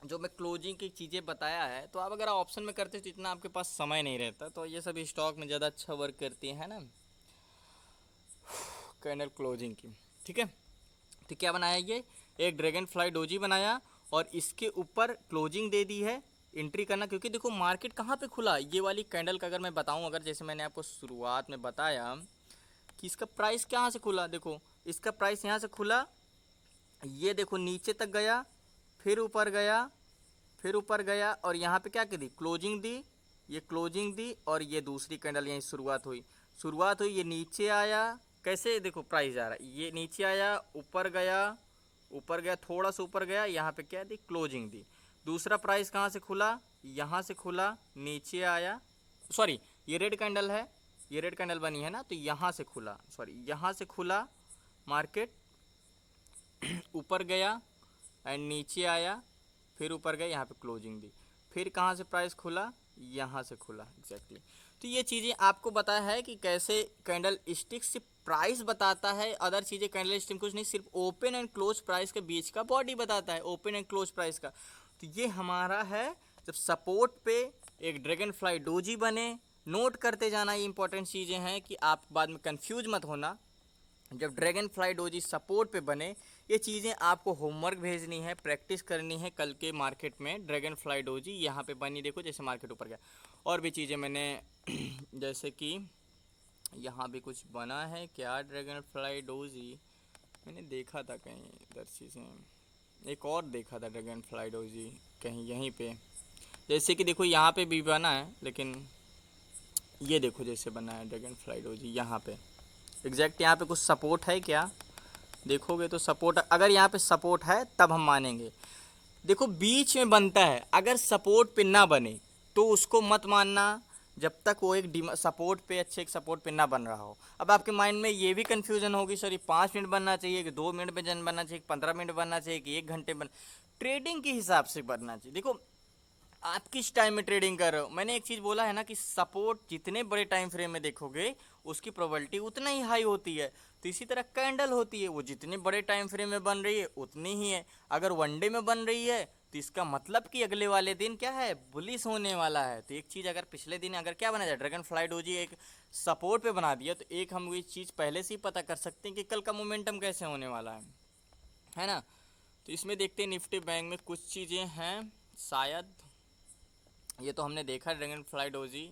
जो मैं क्लोजिंग की चीज़ें बताया है, तो आप अगर ऑप्शन में करते तो इतना आपके पास समय नहीं रहता। तो ये सब स्टॉक में ज़्यादा अच्छा वर्क करती है ना, कैंडल क्लोजिंग की, ठीक है। तो क्या बनाया, ये एक ड्रैगन फ्लाई डोजी बनाया और इसके ऊपर क्लोजिंग दे दी है, एंट्री करना। क्योंकि देखो मार्केट कहाँ पे खुला, ये वाली कैंडल का अगर मैं बताऊं, अगर जैसे मैंने आपको शुरुआत में बताया कि इसका प्राइस कहाँ से खुला, देखो इसका प्राइस यहाँ से खुला, ये देखो नीचे तक गया, फिर ऊपर गया, फिर ऊपर गया और यहाँ पे क्या कर दी, क्लोजिंग दी, ये क्लोजिंग दी और ये दूसरी कैंडल यहीं शुरुआत हुई, ये नीचे आया, कैसे देखो प्राइस जा रहा है, ये नीचे आया, ऊपर गया, थोड़ा सा ऊपर गया, यहाँ पे क्या दी, क्लोजिंग दी। दूसरा प्राइस कहाँ से खुला, यहाँ से खुला, नीचे आया, सॉरी ये रेड कैंडल है, ये रेड कैंडल बनी है ना, तो यहाँ से खुला, सॉरी यहाँ से खुला मार्केट, ऊपर गया एंड नीचे आया, फिर ऊपर गया, यहाँ पे क्लोजिंग दी, फिर कहाँ से प्राइस खुला, यहाँ से खुला एग्जैक्टली। तो ये चीज़ें आपको बताया है कि कैसे कैंडल स्टिक सिर्फ प्राइस बताता है, अदर चीज़ें कैंडल स्टिक कुछ नहीं, सिर्फ ओपन एंड क्लोज प्राइस के बीच का बॉडी बताता है, ओपन एंड क्लोज प्राइस का। तो ये हमारा है, जब सपोर्ट पे एक ड्रैगन फ्लाई डोजी बने, नोट करते जाना, ये इंपॉर्टेंट चीज़ें हैं कि आप बाद में कंफ्यूज मत होना। जब ड्रैगन फ्लाई डोजी सपोर्ट पे बने, ये चीज़ें आपको होमवर्क भेजनी है, प्रैक्टिस करनी है, कल के मार्केट में ड्रैगन फ्लाई डोजी यहाँ पे बनी, देखो जैसे मार्केट ऊपर गया। और भी चीज़ें मैंने जैसे कि यहाँ भी कुछ बना है क्या, ड्रैगन फ्लाई डोजी मैंने देखा था कहीं इधर चीज़ें, एक और देखा था ड्रैगन फ्लाई डोजी कहीं यहीं पे, जैसे कि देखो यहाँ पे भी बना है, लेकिन ये देखो जैसे बना है ड्रैगन फ्लाई डोजी यहाँ पे एग्जैक्ट, यहाँ पे कुछ सपोर्ट है क्या, देखोगे तो सपोर्ट, अगर यहाँ पे सपोर्ट है तब हम मानेंगे। देखो बीच में बनता है, अगर सपोर्ट पे ना बने तो उसको मत मानना जब तक वो एक सपोर्ट पे, अच्छे एक सपोर्ट पे ना बन रहा हो। अब आपके माइंड में ये भी कन्फ्यूजन होगी, सर ये 5 मिनट बनना चाहिए कि 2 मिनट में जन बनना चाहिए, 15 मिनट बनना चाहिए कि 1 घंटे बन, ट्रेडिंग के हिसाब से बनना चाहिए। देखो आप किस टाइम में ट्रेडिंग कर रहे हो, मैंने एक चीज़ बोला है ना कि सपोर्ट जितने बड़े टाइम फ्रेम में देखोगे उसकी प्रोबेबिलिटी उतना ही हाई होती है। तो इसी तरह कैंडल होती है, वो जितने बड़े टाइम फ्रेम में बन रही है उतनी ही है। अगर वनडे में बन रही है तो इसका मतलब कि अगले वाले दिन क्या है, बुलिश होने वाला है। तो एक चीज़ अगर पिछले दिन अगर क्या बना जाए, ड्रैगन फ्लाई डोजी एक सपोर्ट पे बना दिया, तो एक हम ये चीज़ पहले से ही पता कर सकते हैं कि कल का मोमेंटम कैसे होने वाला है ना। तो इसमें देखते हैं निफ्टी बैंक में कुछ चीज़ें हैं शायद, ये तो हमने देखा dragon fly doji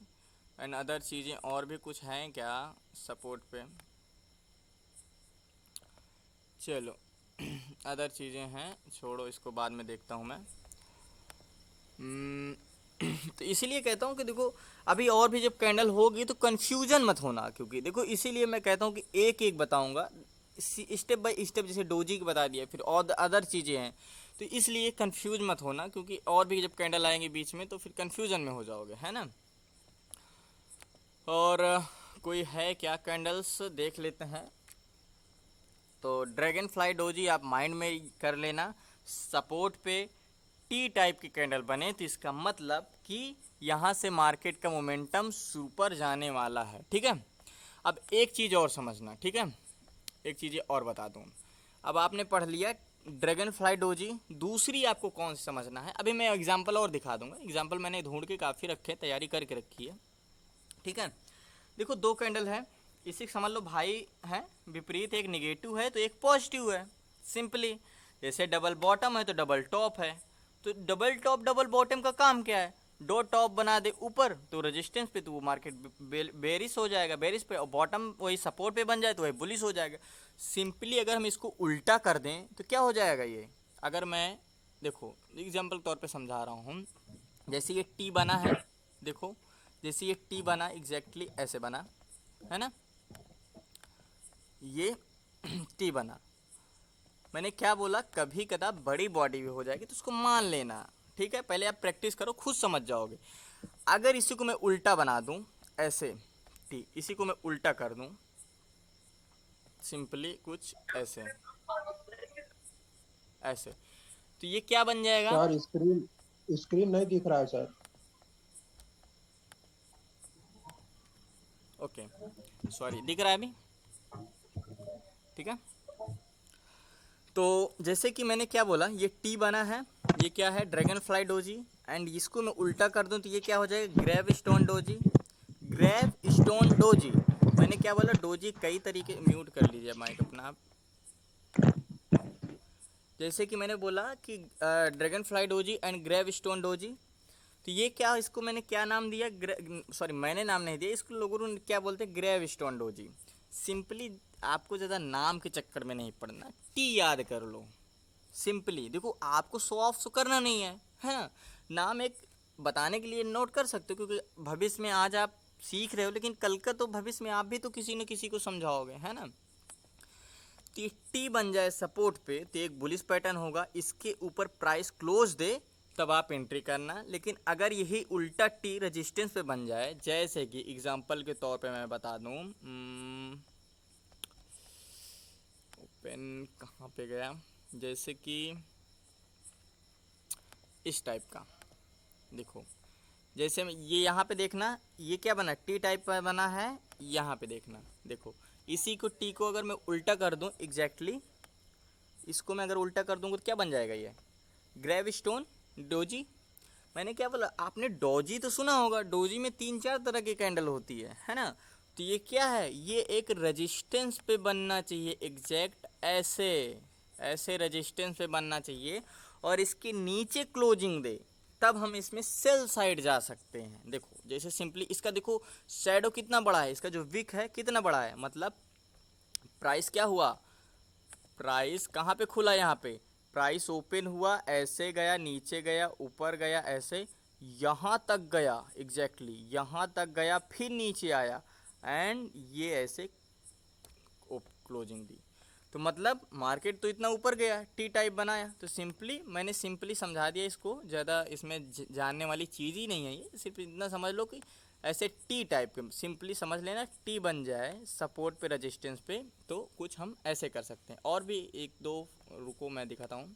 and other चीज़ें, और भी कुछ हैं क्या सपोर्ट पे, चलो अदर चीज़ें हैं, छोड़ो इसको, बाद में देखता हूँ मैं। तो इसीलिए कहता हूँ कि देखो अभी और भी जब कैंडल होगी तो कन्फ्यूजन मत होना, क्योंकि देखो इसीलिए मैं कहता हूँ कि एक एक बताऊँगा स्टेप बाय स्टेप, जैसे डोजी की बता दिया, फिर और अदर चीज़ें हैं, तो इसलिए कंफ्यूज मत होना, क्योंकि और भी जब कैंडल आएंगे बीच में तो फिर कंफ्यूजन में हो जाओगे, है ना। और कोई है क्या कैंडल्स देख लेते हैं। तो ड्रैगन फ्लाई डोजी आप माइंड में कर लेना, सपोर्ट पे टी टाइप की कैंडल बने तो इसका मतलब कि यहाँ से मार्केट का मोमेंटम सुपर जाने वाला है, ठीक है। अब एक चीज़ और समझना, ठीक है, एक चीज़ और बता दूँ। अब आपने पढ़ लिया ड्रैगन फ्लाई डोजी, दूसरी आपको कौन सी समझना है, अभी मैं एग्जांपल और दिखा दूंगा। एग्जांपल मैंने ढूंढ के काफ़ी रखे, तैयारी करके रखी है, ठीक है। देखो दो कैंडल है, इसी समझ लो भाई है विपरीत, एक निगेटिव है तो एक पॉजिटिव है, सिंपली। जैसे डबल बॉटम है तो डबल टॉप है, तो डबल टॉप डबल बॉटम का काम क्या है, दो टॉप बना दे ऊपर तो रेजिस्टेंस पे, तो वो मार्केट बेरिश हो जाएगा, बेरिश पे, और बॉटम वही सपोर्ट पे बन जाए तो वही बुलिश हो जाएगा। सिंपली अगर हम इसको उल्टा कर दें तो क्या हो जाएगा ये, अगर मैं देखो एग्जाम्पल तौर पे समझा रहा हूँ, जैसे ये टी बना है, देखो जैसे ये टी बना एग्जैक्टली ऐसे बना है ना, ये टी बना, मैंने क्या बोला, कभी कदा बड़ी बॉडी भी हो जाएगी तो उसको मान लेना, ठीक है। पहले आप प्रैक्टिस करो, खुद समझ जाओगे। अगर इसी को मैं उल्टा बना दूं ऐसे, टी, इसी को मैं उल्टा कर दूं सिंपली कुछ ऐसे ऐसे, तो ये क्या बन जाएगा, सर स्क्रीन स्क्रीन नहीं दिख रहा है सर। ओके सॉरी, दिख रहा है अभी, ठीक है। तो जैसे कि मैंने क्या बोला, ये टी बना है, ये क्या है, ड्रैगन फ्लाई डोजी, एंड इसको मैं उल्टा कर दूं तो ये क्या हो जाएगा, gravestone doji, gravestone doji. मैंने क्या बोला, डोजी कई तरीके, म्यूट कर लीजिए माइक अपना आप। जैसे कि मैंने बोला कि dragonfly doji and gravestone doji, तो ये क्या, इसको मैंने क्या नाम दिया, सॉरी मैंने नाम नहीं दिया इसको, लोगों ने क्या बोलते हैं, ग्रेव स्टोन डोजी। सिंपली आपको ज़्यादा नाम के चक्कर में नहीं पड़ना, टी याद कर लो सिंपली। देखो आपको शो ऑफ तो करना नहीं है ना, नाम एक बताने के लिए नोट कर सकते हो, क्योंकि भविष्य में आज आप सीख रहे हो, लेकिन कल का तो भविष्य में आप भी तो किसी न किसी को समझाओगे, है ना। तो टी बन जाए सपोर्ट पे तो एक बुलिश पैटर्न होगा, इसके ऊपर प्राइस क्लोज दे तब आप एंट्री करना। लेकिन अगर यही उल्टा टी रेजिस्टेंस पे बन जाए, जैसे कि एग्जांपल के तौर पे मैं बता दूं, ओपन कहाँ पे गया, जैसे कि इस टाइप का, देखो जैसे ये यहाँ पे देखना, ये क्या बना, टी टाइप का बना है, यहाँ पे देखना, देखो इसी को टी को अगर मैं उल्टा कर दूं एग्जैक्टली, इसको मैं अगर उल्टा कर दूंगा तो क्या बन जाएगा, ये ग्रेव स्टोन डोजी। मैंने क्या बोला, आपने डोजी तो सुना होगा, डोजी में 3-4 तरह की कैंडल होती है ना। तो ये क्या है, ये एक रेजिस्टेंस पे बनना चाहिए, एग्जैक्ट ऐसे ऐसे रेजिस्टेंस पे बनना चाहिए, और इसके नीचे क्लोजिंग दे, तब हम इसमें सेल साइड जा सकते हैं। देखो जैसे सिंपली इसका देखो शैडो कितना बड़ा है, इसका जो विक है कितना बड़ा है, मतलब प्राइस क्या हुआ, प्राइस कहाँ पे खुला, यहाँ पे प्राइस ओपन हुआ, ऐसे गया, नीचे गया, ऊपर गया, ऐसे यहाँ तक गया, एग्जैक्टली यहाँ तक गया, फिर नीचे आया, एंड ये ऐसे क्लोजिंग दी। तो मतलब मार्केट तो इतना ऊपर गया, टी टाइप बनाया, तो सिंपली मैंने सिंपली समझा दिया इसको, ज़्यादा इसमें जानने वाली चीज़ ही नहीं है ये, सिर्फ इतना समझ लो कि ऐसे टी टाइप के सिंपली समझ लेना, टी बन जाए सपोर्ट पे रेजिस्टेंस पे तो कुछ हम ऐसे कर सकते हैं। और भी एक दो, रुको मैं दिखाता हूँ,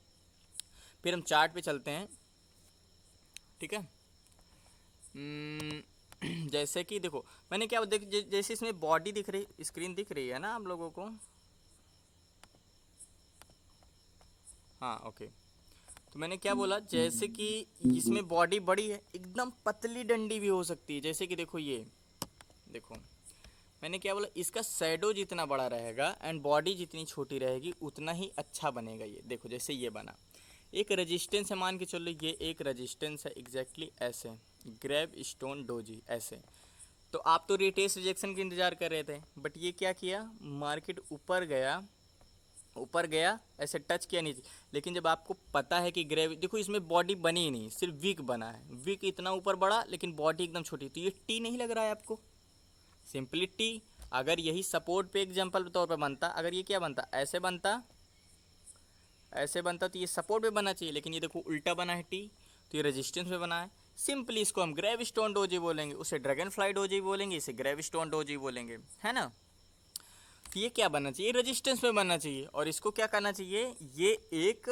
फिर हम चार्ट पे चलते हैं, ठीक है। जैसे कि देखो मैंने क्या देख, जैसे इसमें बॉडी दिख रही, स्क्रीन दिख रही है ना आप लोगों को, हाँ ओके। तो मैंने क्या बोला, जैसे कि इसमें बॉडी बड़ी है, एकदम पतली डंडी भी हो सकती है, जैसे कि देखो ये देखो, मैंने क्या बोला, इसका शैडो जितना बड़ा रहेगा एंड बॉडी जितनी छोटी रहेगी उतना ही अच्छा बनेगा। ये देखो जैसे ये बना, एक रेजिस्टेंस है, मान के चलो ये एक रेजिस्टेंस है एग्जैक्टली ऐसे, ग्रेव स्टोन डोजी ऐसे। तो आप तो रिटेस्ट रिजेक्शन के इंतजार कर रहे थे, बट ये क्या किया, मार्केट ऊपर गया ऐसे टच किया नीचे। लेकिन जब आपको पता है कि ग्रेव, देखो इसमें बॉडी बनी ही नहीं, सिर्फ विक बना है, विक इतना ऊपर बढ़ा लेकिन बॉडी एकदम छोटी, तो ये टी नहीं लग रहा है आपको, सिंपली टी। अगर यही सपोर्ट पे एग्जाम्पल के तौर पे बनता, अगर ये क्या बनता, ऐसे बनता तो ये सपोर्ट पे बनना चाहिए, लेकिन ये देखो उल्टा बना है टी, तो ये रेजिस्टेंस पे बना है। सिंपली इसको हम ग्रेव स्टोन डोजी बोलेंगे, उसे ड्रैगन फ्लाई डोजी बोलेंगे, इसे ग्रेव स्टोन डोजी बोलेंगे, है ना। तो ये क्या बनना चाहिए, रेजिस्टेंस पे बनना चाहिए, और इसको क्या करना चाहिए, ये एक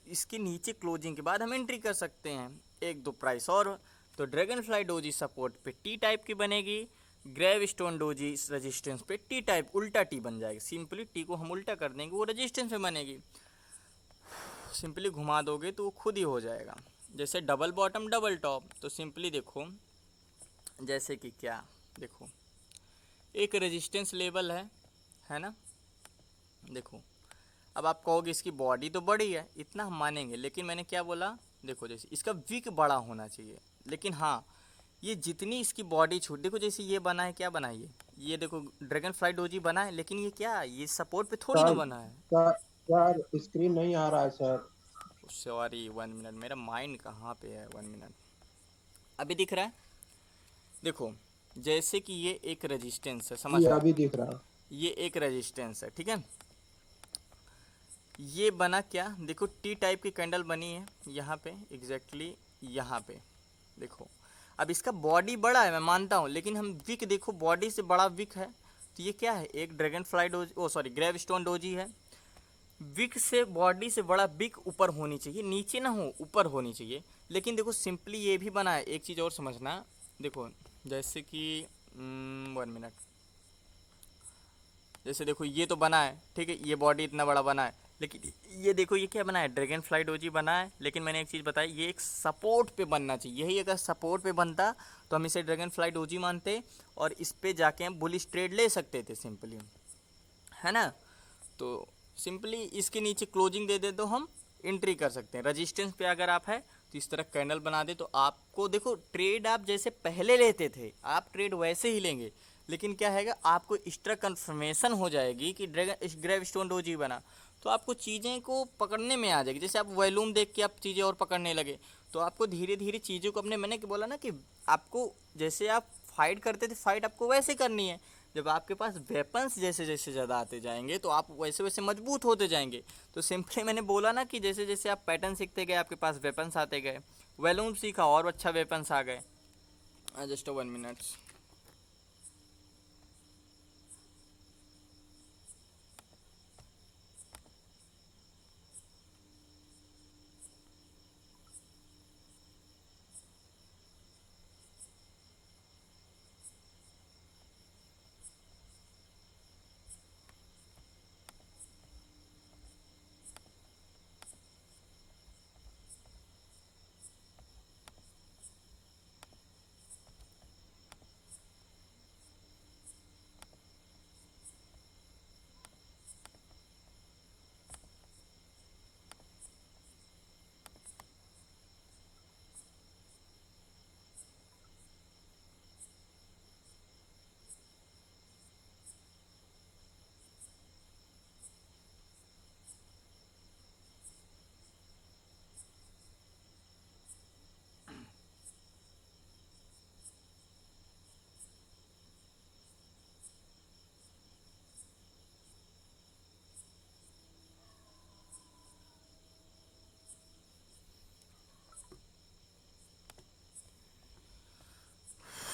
इसके नीचे क्लोजिंग के बाद हम एंट्री कर सकते हैं, एक दो प्राइस और। तो ड्रैगन फ्लाई डोजी सपोर्ट पे टी टाइप की बनेगी, ग्रेव स्टोन डोजी रेजिस्टेंस पे टी टाइप, उल्टा टी बन जाएगी। सिंपली टी को हम उल्टा कर देंगे, वो रेजिस्टेंस पे बनेगी, सिंपली घुमा दोगे तो वो खुद ही हो जाएगा। जैसे डबल बॉटम डबल टॉप, तो सिंपली देखो जैसे कि क्या, देखो एक रेजिस्टेंस लेवल है ना, देखो। अब आप कहोगे इसकी बॉडी तो बड़ी है, इतना हम मानेंगे, लेकिन मैंने क्या बोला, देखो जैसे इसका विक बड़ा होना चाहिए, लेकिन हाँ ये जितनी इसकी बॉडी छोटी, देखो जैसे ये बना है, क्या बना है ये देखो ड्रैगन फ्लाई डोजी बना है, लेकिन ये क्या, ये सपोर्ट पे थोड़ी ना सर बना है। सर स्क्रीन नहीं आ रहा है सर। सॉरी 1 मिनट, मेरा माइंड कहाँ पे है, 1 मिनट, अभी दिख रहा है। देखो जैसे कि ये एक रेजिस्टेंस है, जी समझना, अभी दिख रहा। ये एक रेजिस्टेंस है, ठीक है। ये बना क्या, देखो टी टाइप की कैंडल बनी है यहाँ पे एग्जैक्टली यहाँ पे, देखो। अब इसका बॉडी बड़ा है मैं मानता हूँ, लेकिन हम विक देखो बॉडी से बड़ा विक है, तो ये क्या है, एक ड्रैगन फ्लाई डोजी, ओ सॉरी ग्रेव स्टोन डोजी है। विक से बॉडी से बड़ा विक ऊपर होनी चाहिए, नीचे ना हो, ऊपर होनी चाहिए। लेकिन देखो सिंपली ये भी बना है, एक चीज़ और समझना, देखो जैसे कि 1 मिनट, जैसे देखो ये तो बना है, ठीक है, ये बॉडी इतना बड़ा बना है, लेकिन ये देखो ये क्या बना है, ड्रैगन फ्लाई डोजी बना है, लेकिन मैंने एक चीज़ बताई, ये एक सपोर्ट पे बनना चाहिए, यही अगर सपोर्ट पे बनता तो हम इसे ड्रैगन फ्लाई डोजी मानते, और इस पे जाके हम बुलिश ट्रेड ले सकते थे सिंपली, है ना। तो सिंपली इसके नीचे क्लोजिंग दे दे तो हम एंट्री कर सकते हैं। रजिस्टेंस पे अगर आप है तो इस तरह कैंडल बना दे, तो आपको देखो ट्रेड आप जैसे पहले लेते थे आप ट्रेड वैसे ही लेंगे, लेकिन क्या है आपको इस तरह कन्फर्मेशन हो जाएगी कि ड्रैगन ग्रेव स्टोन डोजी बना, तो आपको चीज़ें को पकड़ने में आ जाएगी। जैसे आप वॉल्यूम देख के आप चीज़ें और पकड़ने लगे, तो आपको धीरे धीरे चीज़ों को अपने, मैंने बोला ना कि आपको जैसे आप फाइट करते थे, फाइट आपको वैसे करनी है। जब आपके पास वेपन्स जैसे जैसे ज़्यादा आते जाएंगे तो आप वैसे वैसे मजबूत होते जाएंगे। तो सिंपली मैंने बोला ना कि जैसे जैसे आप पैटर्न सीखते गए आपके पास वेपन्स आते गए, वॉल्यूम सीखा और अच्छा वेपन्स आ गए। Just 1 minute,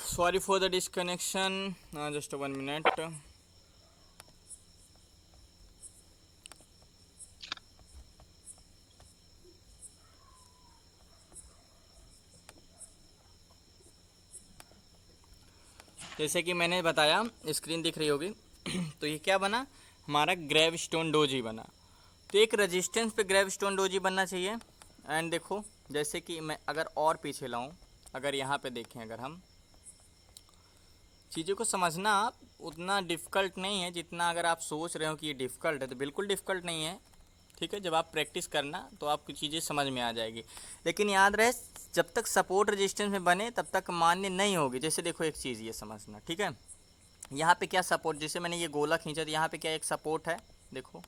sorry for the disconnection, just 1 minute. जैसे कि मैंने बताया, स्क्रीन दिख रही होगी तो ये क्या बना, हमारा ग्रेव स्टोन डोजी बना। तो एक रेजिस्टेंस पे ग्रेवस्टोन डोजी बनना चाहिए। एंड देखो जैसे कि मैं अगर और पीछे लाऊं, अगर यहाँ पे देखें, अगर हम चीज़ों को समझना उतना डिफ़िकल्ट नहीं है जितना अगर आप सोच रहे हो कि ये डिफ़िकल्ट है, तो बिल्कुल डिफ़िकल्ट नहीं है। ठीक है, जब आप प्रैक्टिस करना तो आपको चीज़ें समझ में आ जाएगी। लेकिन याद रहे, जब तक सपोर्ट रेजिस्टेंस में बने तब तक मान्य नहीं होगी। जैसे देखो एक चीज़ ये समझना, ठीक है, यहाँ पे क्या सपोर्ट, जैसे मैंने ये गोला खींचा तो यहाँ पे क्या एक सपोर्ट है। देखो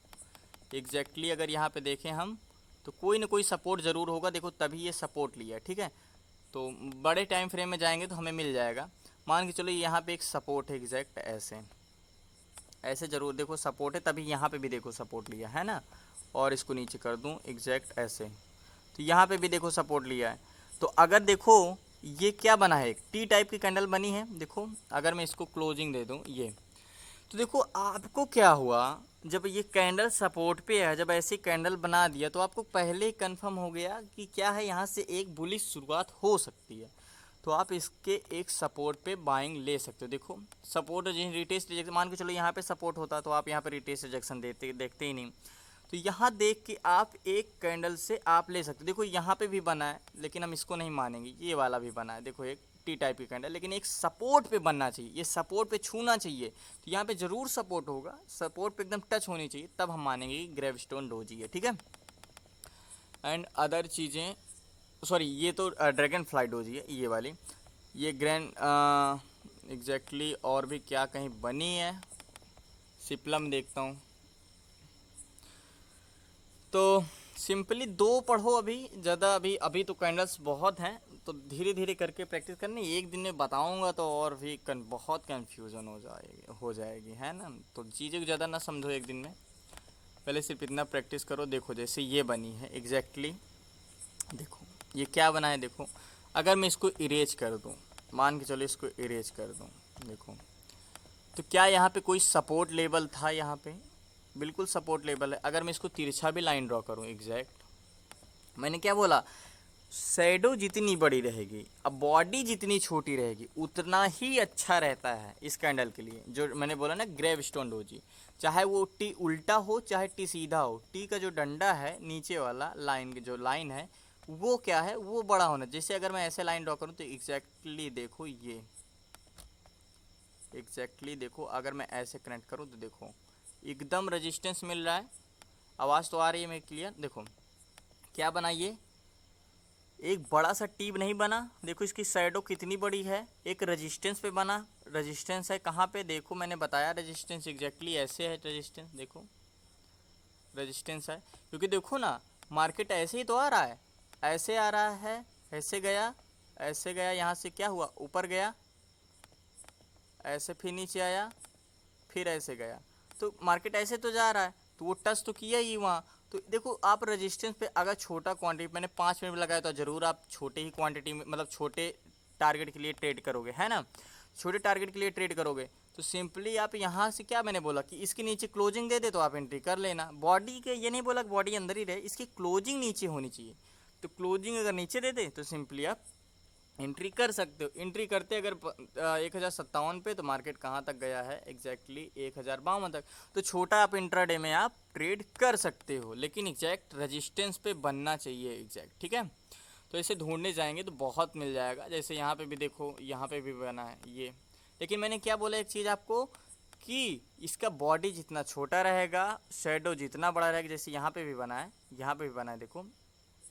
एग्जैक्टली अगर यहाँ पे देखें हम, तो कोई ना कोई सपोर्ट ज़रूर होगा। देखो तभी ये सपोर्ट लिया है, ठीक है। तो बड़े टाइम फ्रेम में जाएंगे तो हमें मिल जाएगा। मान के चलो यहाँ पे एक सपोर्ट है, एग्जैक्ट ऐसे ऐसे ज़रूर देखो सपोर्ट है, तभी यहाँ पे भी देखो सपोर्ट लिया है ना। और इसको नीचे कर दूँ एग्जैक्ट ऐसे, तो यहाँ पे भी देखो सपोर्ट लिया है। तो अगर देखो ये क्या बना है, एक टी टाइप की कैंडल बनी है। देखो अगर मैं इसको क्लोजिंग दे दूँ ये, तो देखो आपको क्या हुआ, जब ये कैंडल सपोर्ट पे है, जब ऐसी कैंडल बना दिया तो आपको पहले ही कंफर्म हो गया कि क्या है, यहाँ से एक बुलिश शुरुआत हो सकती है। तो आप इसके एक सपोर्ट पे बाइंग ले सकते हो। देखो सपोर्ट रिटेस्ट रिजेक्शन, मान के चलो यहाँ पे सपोर्ट होता तो आप यहाँ पे रिटेस्ट रिजेक्शन देखते ही नहीं। तो यहाँ देख के आप एक कैंडल से आप ले सकते हो। देखो यहाँ पे भी बना है, लेकिन हम इसको नहीं मानेंगे, ये वाला भी बना है। देखो एक टी टाइप की कैंडल, लेकिन एक सपोर्ट पे बनना चाहिए, ये सपोर्ट पे छूना चाहिए। तो यहाँ पे ज़रूर सपोर्ट होगा, सपोर्ट पे एकदम टच होनी चाहिए, तब हम मानेंगे कि ग्रेवस्टोन डोजी है, ठीक है। एंड अदर चीज़ें, सॉरी ये तो ड्रैगन फ्लाई डोजी है ये वाली, ये ग्रैंड एग्जैक्टली और भी क्या कहीं बनी है, सिप्लम देखता हूँ। तो सिंपली दो पढ़ो अभी, ज़्यादा अभी तो कैंडल्स बहुत हैं, तो धीरे धीरे करके प्रैक्टिस करनी। एक दिन में बताऊंगा तो और भी बहुत कन्फ्यूज़न हो जाएगी, है ना। तो चीज़ें को ज़्यादा ना समझो एक दिन में, पहले सिर्फ इतना प्रैक्टिस करो। देखो जैसे ये बनी है एग्जैक्टली, देखो ये क्या बना है। देखो अगर मैं इसको इरेज कर दूँ, मान के चलो इसको इरेज कर दूँ, देखो तो क्या यहाँ पे कोई सपोर्ट लेवल था, यहाँ पे बिल्कुल सपोर्ट लेवल है। अगर मैं इसको तिरछा भी लाइन ड्रॉ करूँ एग्जैक्ट, मैंने क्या बोला, शैडो जितनी बड़ी रहेगी, अब बॉडी जितनी छोटी रहेगी, उतना ही अच्छा रहता है इस कैंडल के लिए। जो मैंने बोला ना ग्रेवस्टोन डोजी, चाहे वो टी उल्टा हो चाहे टी सीधा हो, टी का जो डंडा है नीचे वाला लाइन की जो लाइन है वो क्या है, वो बड़ा होना। जैसे अगर मैं ऐसे लाइन ड्रॉ करूँ तो एग्जैक्टली देखो ये, एग्जैक्टली देखो अगर मैं ऐसे कनेक्ट करूँ तो देखो एकदम रेजिस्टेंस मिल रहा है। आवाज़ तो आ रही है मेरी क्लियर। देखो क्या बना, ये एक बड़ा सा टीब नहीं बना, देखो इसकी शैडो कितनी बड़ी है, एक रेजिस्टेंस पे बना। रेजिस्टेंस है कहाँ पे, देखो मैंने बताया रेजिस्टेंस एग्जैक्टली ऐसे है रेजिस्टेंस, देखो रेजिस्टेंस है, क्योंकि देखो ना मार्केट ऐसे ही तो आ रहा है, ऐसे आ रहा है, ऐसे गया, यहाँ से क्या हुआ ऊपर गया, ऐसे फिर नीचे आया, फिर ऐसे गया, तो मार्केट ऐसे तो जा रहा है, तो वो टच तो किया ही वहाँ। तो देखो आप रेजिस्टेंस पे अगर छोटा क्वांटिटी, मैंने 5 मिनट लगाया, तो ज़रूर आप छोटे ही क्वांटिटी में, मतलब छोटे टारगेट के लिए ट्रेड करोगे, है ना, छोटे टारगेट के लिए ट्रेड करोगे। तो सिंपली आप यहाँ से क्या मैंने बोला कि इसके नीचे क्लोजिंग दे दे तो आप एंट्री कर लेना। बॉडी के ये नहीं बोला कि बॉडी अंदर ही रहे, इसकी क्लोजिंग नीचे होनी चाहिए। तो क्लोजिंग अगर नीचे दे दे तो सिंपली आप एंट्री कर सकते हो। एंट्री करते अगर 1057 पे, तो मार्केट कहाँ तक गया है एग्जैक्टली 1052 तक। तो छोटा आप इंट्राडे में आप ट्रेड कर सकते हो, लेकिन एग्जैक्ट रेजिस्टेंस पे बनना चाहिए एग्जैक्ट, ठीक है। तो ऐसे ढूंढने जाएंगे तो बहुत मिल जाएगा। जैसे यहाँ पे भी देखो, यहाँ पे भी बना है ये, लेकिन मैंने क्या बोला एक चीज़ आपको कि इसका बॉडी जितना छोटा रहेगा, शेडो जितना बड़ा रहेगा। जैसे यहाँ पे भी बना है, यहाँ पे भी बना है, देखो।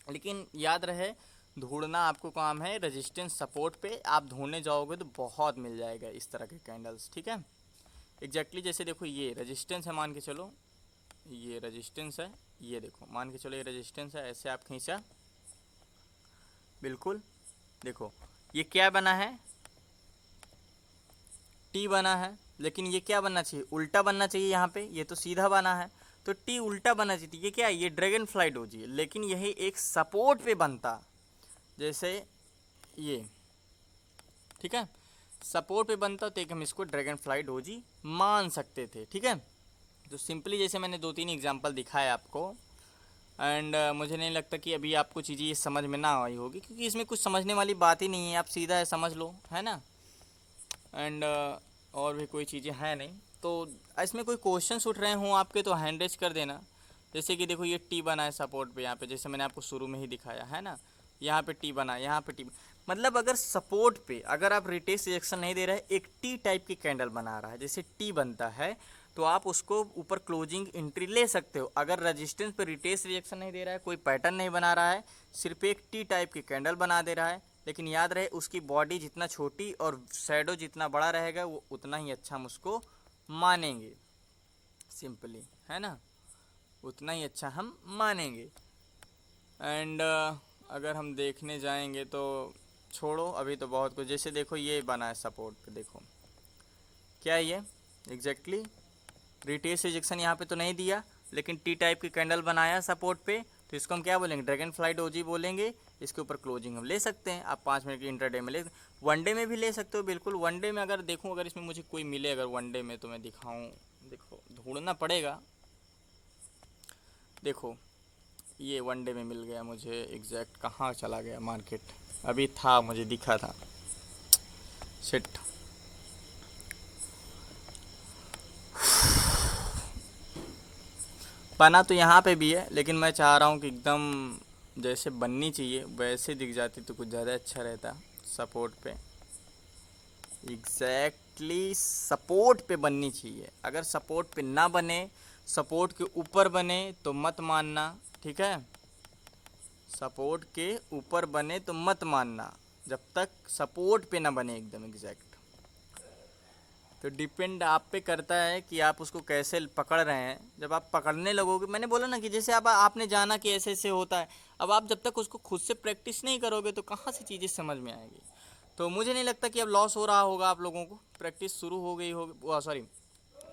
लेकिन याद रहे ढूंढना आपको काम है रेजिस्टेंस सपोर्ट पे, आप ढूंढने जाओगे तो बहुत मिल जाएगा इस तरह के कैंडल्स, ठीक है। एग्जैक्टली जैसे देखो ये रेजिस्टेंस है, मान के चलो ये रेजिस्टेंस है, ये देखो मान के चलो ये रेजिस्टेंस है, ऐसे आप खींचा, बिल्कुल देखो ये क्या बना है, टी बना है, लेकिन ये क्या बनना चाहिए, उल्टा बनना चाहिए। यहाँ पे ये तो सीधा बना है, तो टी उल्टा बनना चाहिए। ये क्या है, ये ड्रैगन फ्लाई डोजी है, लेकिन यही एक सपोर्ट पे बनता, जैसे ये, ठीक है, सपोर्ट पे बनता तो एक हम इसको ड्रैगन फ्लाई डोजी मान सकते थे, ठीक है। तो सिंपली जैसे मैंने 2-3 एग्जांपल दिखाया आपको, एंड मुझे नहीं लगता कि अभी आपको चीज़ें ये समझ में ना आई होगी, क्योंकि इसमें कुछ समझने वाली बात ही नहीं है, आप सीधा है समझ लो, है ना। एंड और भी कोई चीज़ें हैं नहीं। तो इसमें कोई क्वेश्चंस उठ रहे हों आपके तो हैंड रेज कर देना, जैसे कि देखो ये टी बना है सपोर्ट पे यहाँ पे, जैसे मैंने आपको शुरू में ही दिखाया है ना, यहाँ पे टी बना है, यहाँ पे टी। मतलब अगर सपोर्ट पे अगर आप रिटेस्ट रिजेक्शन नहीं दे रहे, एक टी टाइप की कैंडल बना रहा है, जैसे टी बनता है, तो आप उसको ऊपर क्लोजिंग एंट्री ले सकते हो। अगर रजिस्टेंस पे रिटेस्ट रिजेक्शन नहीं दे रहा है, कोई पैटर्न नहीं बना रहा है, सिर्फ एक टी टाइप की कैंडल बना दे रहा है, लेकिन याद रहे उसकी बॉडी जितना छोटी और शैडो जितना बड़ा रहेगा वो उतना ही अच्छा हम उसको मानेंगे, सिंपली, है ना, उतना ही अच्छा हम मानेंगे। एंड अगर हम देखने जाएंगे तो छोड़ो अभी तो बहुत कुछ, जैसे देखो ये बना है सपोर्ट पे, देखो क्या है ये एग्जैक्टली, रिटेस्ट रिजेक्शन यहाँ पे तो नहीं दिया, लेकिन टी टाइप की कैंडल बनाया सपोर्ट पे, तो इसको हम क्या बोलेंगे, ड्रैगन फ्लाई डोजी बोलेंगे। इसके ऊपर क्लोजिंग हम ले सकते हैं, आप 5 मिनट की इंटरडे में ले, वनडे में भी ले सकते हो बिल्कुल। वनडे में अगर देखूँ, अगर इसमें मुझे कोई मिले अगर वनडे में तो मैं दिखाऊँ, देखो ढूंढना पड़ेगा। देखो ये वनडे में मिल गया मुझे, एग्जैक्ट कहाँ चला गया मार्केट, अभी था मुझे दिखा था, शिट। बना तो यहाँ पे भी है, लेकिन मैं चाह रहा हूँ कि एकदम जैसे बननी चाहिए वैसे दिख जाती तो कुछ ज़्यादा अच्छा रहता। सपोर्ट पे एग्जैक्टली सपोर्ट पे बननी चाहिए, अगर सपोर्ट पे ना बने, सपोर्ट के ऊपर बने तो मत मानना, ठीक है, सपोर्ट के ऊपर बने तो मत मानना, जब तक सपोर्ट पे ना बने एकदम एग्जैक्ट। तो डिपेंड आप पे करता है कि आप उसको कैसे पकड़ रहे हैं। जब आप पकड़ने लगोगे, मैंने बोला ना कि जैसे अब आपने जाना कि ऐसे ऐसे होता है, अब आप जब तक उसको खुद से प्रैक्टिस नहीं करोगे तो कहाँ से चीज़ें समझ में आएगी। तो मुझे नहीं लगता कि अब लॉस हो रहा होगा आप लोगों को, प्रैक्टिस शुरू हो गई होगी, सॉरी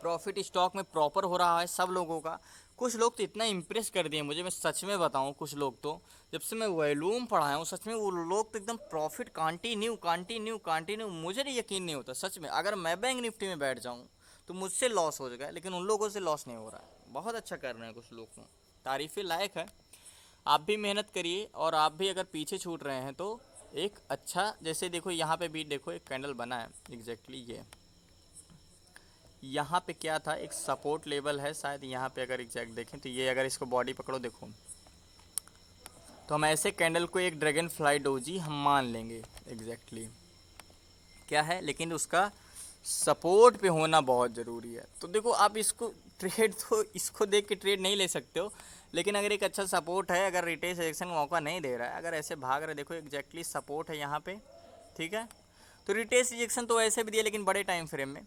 प्रॉफिट स्टॉक में प्रॉपर हो रहा है सब लोगों का। कुछ लोग तो इतना इम्प्रेस कर दिए मुझे, मैं सच में बताऊं, कुछ लोग तो जब से मैं वॉल्यूम पढ़ाया हूँ सच में, वो लोग तो एकदम प्रॉफिट कंटिन्यू कंटिन्यू कंटिन्यू, मुझे नहीं यकीन नहीं होता सच में। अगर मैं बैंक निफ्टी में बैठ जाऊँ तो मुझसे लॉस हो जाएगा, लेकिन उन लोगों से लॉस नहीं हो रहा है, बहुत अच्छा कर रहे हैं कुछ लोग तो, तारीफ़ लायक है। आप भी मेहनत करिए, और आप भी अगर पीछे छूट रहे हैं तो एक अच्छा, जैसे देखो यहाँ पे भी देखो एक कैंडल बना है एग्जैक्टली ये, यहाँ पे क्या था, एक सपोर्ट लेवल है शायद यहाँ पे, अगर एग्जैक्ट देखें तो ये, अगर इसको बॉडी पकड़ो देखो, तो हम ऐसे कैंडल को एक ड्रैगन फ्लाई डोजी हम मान लेंगे एग्जैक्टली क्या है, लेकिन उसका सपोर्ट पे होना बहुत ज़रूरी है। तो देखो आप इसको ट्रेड तो इसको देख के ट्रेड नहीं ले सकते हो, लेकिन अगर एक अच्छा सपोर्ट है, अगर रिटेल सेक्शन मौका नहीं दे रहा है, अगर ऐसे भाग रहे, देखो एग्जैक्टली सपोर्ट है यहाँ पे, ठीक है, तो रिटेस्ट रिजेक्शन तो ऐसे भी दिया लेकिन बड़े टाइम फ्रेम में।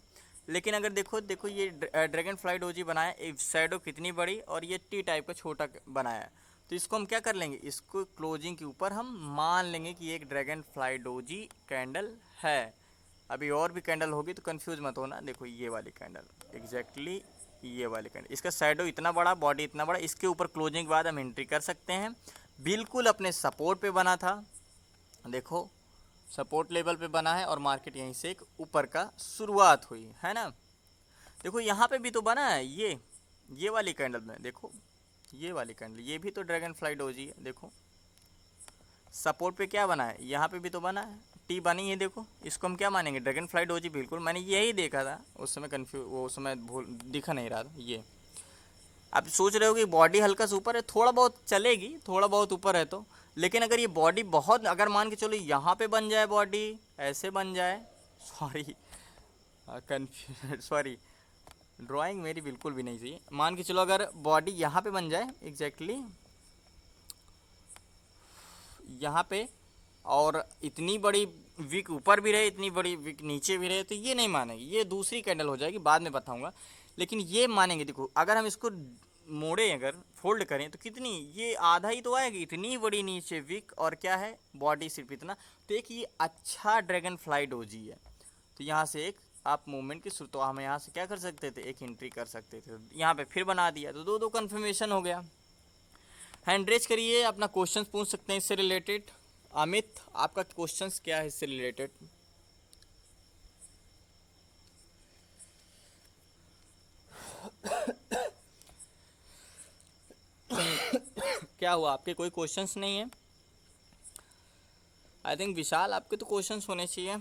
लेकिन अगर देखो देखो ये ड्रैगन फ्लाई डोजी बनाया, एक शैडो कितनी बड़ी, और ये टी टाइप का छोटा बनाया है, तो इसको हम क्या कर लेंगे, इसको क्लोजिंग के ऊपर हम मान लेंगे कि ये एक ड्रैगन फ्लाई डोजी कैंडल है। अभी और भी कैंडल होगी तो कंफ्यूज मत होना, देखो ये वाली कैंडल एग्जैक्टली, ये वाली कैंडल, इसका शैडो इतना बड़ा, बॉडी इतना बड़ा, इसके ऊपर क्लोजिंग के बाद हम एंट्री कर सकते हैं, बिल्कुल अपने सपोर्ट पे बना था, देखो सपोर्ट लेवल पे बना है, और मार्केट यहीं से एक ऊपर का शुरुआत हुई है ना। देखो यहाँ पे भी तो बना है ये वाली कैंडल में, देखो ये वाली कैंडल, ये भी तो ड्रैगन फ्लाई डोजी है, देखो सपोर्ट पे क्या बना है, यहाँ पे भी तो बना है, टी बनी है, देखो इसको हम क्या मानेंगे, ड्रैगन फ्लाई डोजी, बिल्कुल मैंने यही देखा था उस समय, कन्फ्यूज वो उस समय भूल दिखा नहीं रहा था ये। आप सोच रहे हो कि बॉडी हल्का सा ऊपर है, थोड़ा बहुत चलेगी, थोड़ा बहुत ऊपर है तो, लेकिन अगर ये बॉडी बहुत, अगर मान के चलो यहाँ पे बन जाए बॉडी, ऐसे बन जाए, सॉरी कन्फ्यूज सॉरी, ड्राइंग मेरी बिल्कुल भी नहीं सही, मान के चलो अगर बॉडी यहाँ पे बन जाए एग्जैक्टली यहाँ पे, और इतनी बड़ी विक ऊपर भी रहे, इतनी बड़ी विक नीचे भी रहे, तो ये नहीं मानेगी, ये दूसरी कैंडल हो जाएगी, बाद में बताऊंगा। लेकिन ये मानेंगे, देखो अगर हम इसको मोड़े, अगर फोल्ड करें तो कितनी, ये आधा ही तो आएगी, इतनी बड़ी नीचे विक, और क्या है बॉडी सिर्फ इतना, तो एक ये अच्छा ड्रैगन फ्लाई डोजी है। तो यहाँ से एक आप मूवमेंट की तो हम यहाँ से क्या कर सकते थे, एक एंट्री कर सकते थे, यहाँ पे फिर बना दिया, तो दो दो कन्फर्मेशन हो गया। हैंड रेज करिए, अपना क्वेश्चन पूछ सकते हैं इससे रिलेटेड। अमित आपका क्वेश्चंस क्या है इससे रिलेटेड? क्या हुआ, आपके कोई क्वेश्चंस नहीं है? आई थिंक विशाल आपके तो क्वेश्चंस होने चाहिए।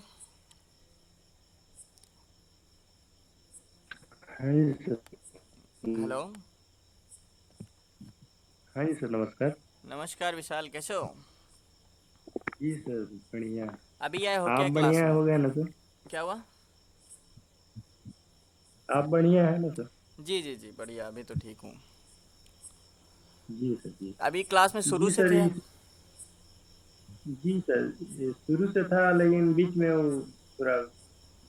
हाँ सर। हेलो, हाँ जी सर, नमस्कार। नमस्कार विशाल, कैसे हो? जी सर, बढ़िया। अभी आए हो आप क्या क्लास बढ़िया में? हो गए ना सर? क्या हुआ? आप बढ़िया है ना सर? जी जी जी, बढ़िया, अभी तो ठीक हूँ। जी सर जी। अभी क्लास में शुरू जी से सर, थे? जी सर, ये शुरू से था लेकिन बीच में वो थोड़ा